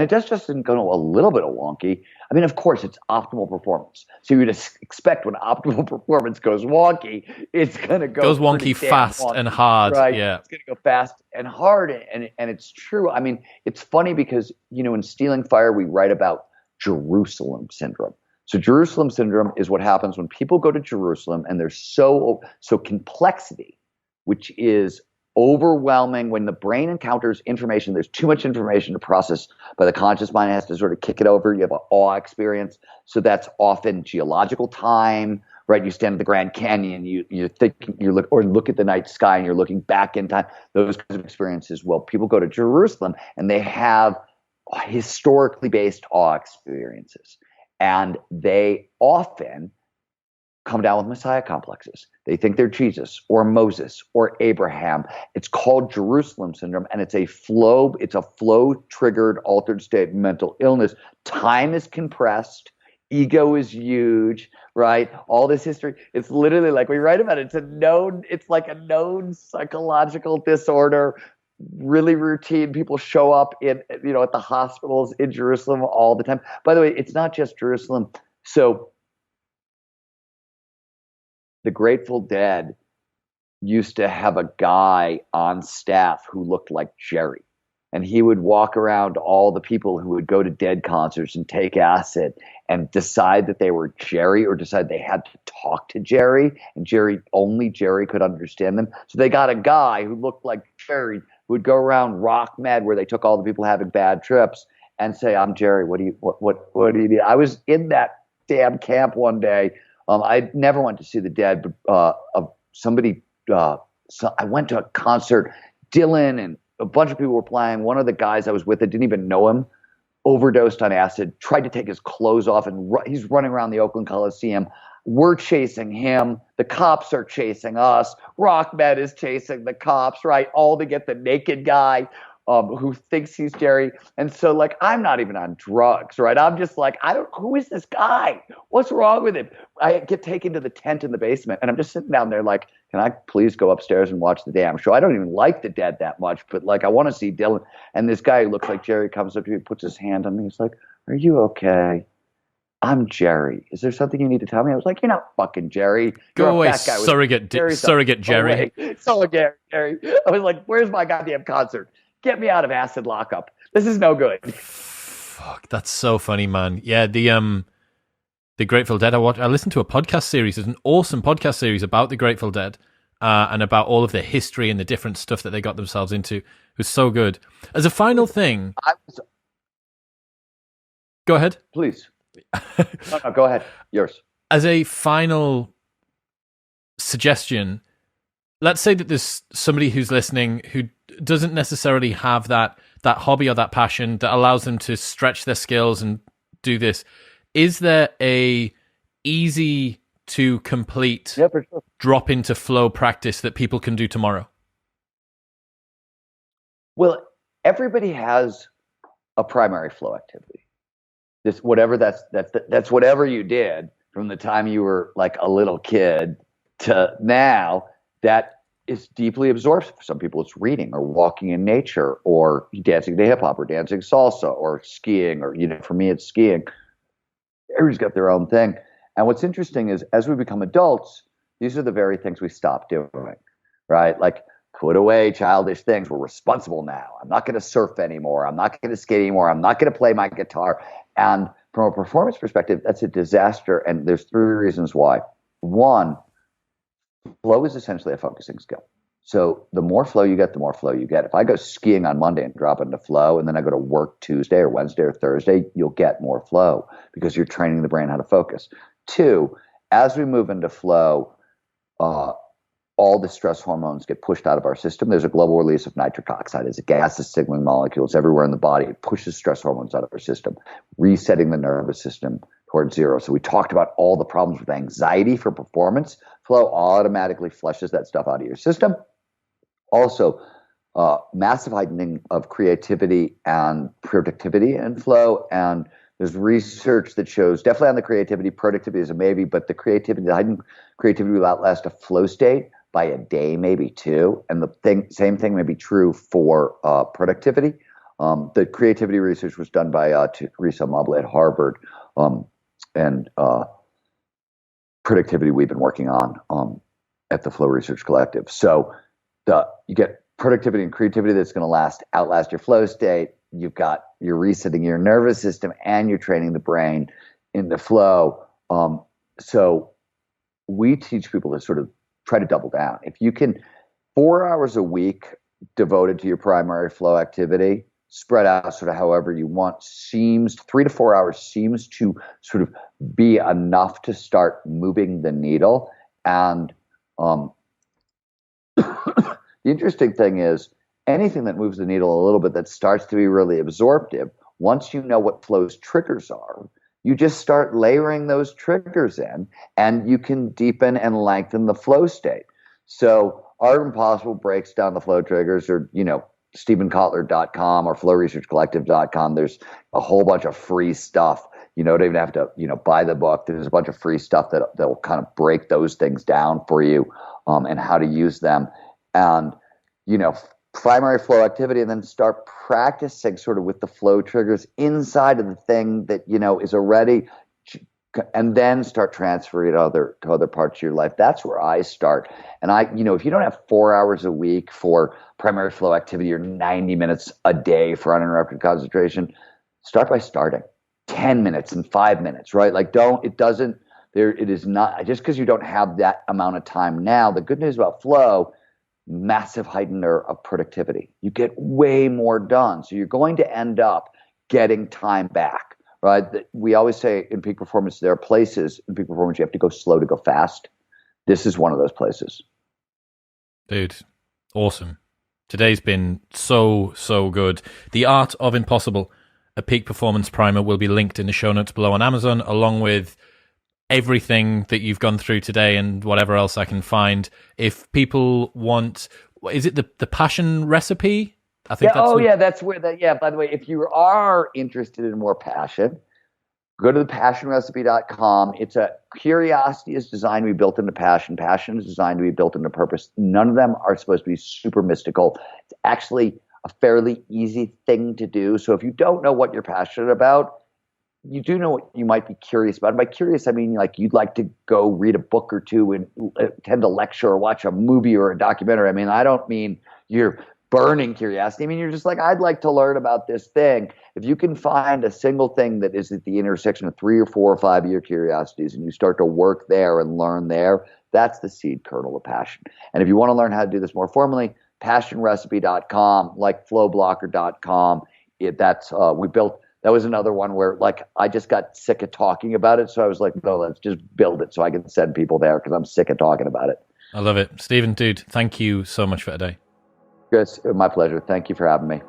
it just doesn't go a little bit of wonky. I mean, of course, it's optimal performance. So you'd expect when optimal performance goes wonky, it's going to go goes wonky fast wonky, and hard. Right? Yeah, it's going to go fast and hard, and it's true. I mean, it's funny because in Stealing Fire we write about Jerusalem syndrome. So Jerusalem syndrome is what happens when people go to Jerusalem and there's so complexity, which is overwhelming. When the brain encounters information, there's too much information to process, but the conscious mind has to sort of kick it over. You have an awe experience. So that's often geological time, right? You stand at the Grand Canyon, you think look at the night sky and you're looking back in time. Those kinds of experiences. Well, people go to Jerusalem and they have historically based awe experiences, and they often come down with Messiah complexes. They think they're Jesus or Moses or Abraham. It's called Jerusalem syndrome, and it's a flow triggered altered state mental illness. Time is compressed. Ego is huge, right? All this history. It's literally like we write about it. It's like a known psychological disorder. Really routine. People show up at the hospitals in Jerusalem all the time. By the way, it's not just Jerusalem. So the Grateful Dead used to have a guy on staff who looked like Jerry. And he would walk around all the people who would go to Dead concerts and take acid and decide that they were Jerry, or decide they had to talk to Jerry. And only Jerry could understand them. So they got a guy who looked like Jerry who would go around Rock Med, where they took all the people having bad trips, and say, "I'm Jerry. What do you need?" I was in that damn camp one day. I never went to see the Dead, but I went to a concert. Dylan and a bunch of people were playing. One of the guys I was with, I didn't even know him, overdosed on acid, tried to take his clothes off, and he's running around the Oakland Coliseum. We're chasing him. The cops are chasing us. Rockmed is chasing the cops, right? All to get the naked guy who thinks he's Jerry. And so, like, I'm not even on drugs, right? I'm just like, who is this guy? What's wrong with him? I get taken to the tent in the basement, and I'm just sitting down there like, can I please go upstairs and watch the damn show? I don't even like the Dead that much, but like, I want to see Dylan. And this guy who looks like Jerry comes up to me, puts his hand on me. He's like, "Are you okay?" "I'm Jerry. Is there something you need to tell me?" I was like, "You're not fucking Jerry. Go away, surrogate Jerry. Surrogate Jerry. I was like, "Where's my goddamn concert? Get me out of acid lockup. This is no good." Fuck, that's so funny, man. Yeah, the Grateful Dead. I listened to a podcast series. It's an awesome podcast series about the Grateful Dead and about all of the history and the different stuff that they got themselves into. It was so good. As a final thing, go ahead, please. No, go ahead. Yours. As a final suggestion, let's say that there's somebody who's listening who doesn't necessarily have that hobby or that passion that allows them to stretch their skills and do this. Is there a easy to complete drop into flow practice that people can do tomorrow? Well, everybody has a primary flow activity. That's whatever you did from the time you were like a little kid to now, that is deeply absorbed. For some people, it's reading or walking in nature or dancing to hip hop or dancing salsa or skiing, or, for me, it's skiing. Everybody's got their own thing. And what's interesting is, as we become adults, these are the very things we stop doing, right? Like, put away childish things. We're responsible now. I'm not going to surf anymore. I'm not going to skate anymore. I'm not going to play my guitar. And from a performance perspective, that's a disaster. And there's 3 reasons why. One, flow is essentially a focusing skill. So the more flow you get, the more flow you get. If I go skiing on Monday and drop into flow, and then I go to work Tuesday or Wednesday or Thursday, you'll get more flow because you're training the brain how to focus. 2, as we move into flow, all the stress hormones get pushed out of our system. There's a global release of nitric oxide. It's a gas that's signaling molecules everywhere in the body. It pushes stress hormones out of our system, resetting the nervous system towards zero. So we talked about all the problems with anxiety for performance. Flow automatically flushes that stuff out of your system. Also, massive heightening of creativity and productivity in flow. And there's research that shows, definitely on the creativity, productivity is a maybe, but the heightened creativity will outlast a flow state by a day, maybe 2. And same thing may be true for productivity. The creativity research was done by Teresa Mobley at Harvard, and productivity we've been working on at the Flow Research Collective. So you get productivity and creativity that's going to outlast your flow state. You're resetting your nervous system, and you're training the brain in the flow. So we teach people to sort of try to double down. If you can, 4 hours a week devoted to your primary flow activity, spread out sort of however you want, seems 3 to 4 hours seems to sort of be enough to start moving the needle. And the interesting thing is anything that moves the needle a little bit that starts to be really absorptive, once you know what flow's triggers are, you just start layering those triggers in, and you can deepen and lengthen the flow state. So Art of Impossible breaks down the flow triggers, or, StephenKotler.com or FlowResearchCollective.com. There's a whole bunch of free stuff. You don't even have to, buy the book. There's a bunch of free stuff that will kind of break those things down for you, and how to use them. And, primary flow activity, and then start practicing sort of with the flow triggers inside of the thing that, is already, and then start transferring it to other parts of your life. That's where I start. And if you don't have 4 hours a week for primary flow activity or 90 minutes a day for uninterrupted concentration, start by starting 10 minutes and 5 minutes, right? Like it is not, just because you don't have that amount of time now. The good news about flow, massive heightener of productivity. You get way more done. So you're going to end up getting time back, right? We always say in peak performance, there are places in peak performance you have to go slow to go fast. This is one of those places. Dude, awesome. Today's been so good. The Art of Impossible, a peak performance primer, will be linked in the show notes below on Amazon, along with everything that you've gone through today and whatever else I can find. If people want, is it the passion recipe? I think that's where by the way, if you are interested in more passion, go to thepassionrecipe.com. It's curiosity is designed to be built into passion. Passion is designed to be built into purpose. None of them are supposed to be super mystical. It's actually a fairly easy thing to do. So if you don't know what you're passionate about, you do know what you might be curious about. And by curious, I mean like you'd like to go read a book or two and attend a lecture or watch a movie or a documentary. I mean, I don't mean you're burning curiosity. I mean, you're just like, I'd like to learn about this thing. If you can find a single thing that is at the intersection of 3 or 4 or 5 of your curiosities, and you start to work there and learn there, that's the seed kernel of passion. And if you want to learn how to do this more formally, passionrecipe.com, like flowblocker.com. That was another one where like I just got sick of talking about it. So I was like, no, let's just build it so I can send people there because I'm sick of talking about it. I love it. Stephen, dude, thank you so much for today. It's my pleasure. Thank you for having me.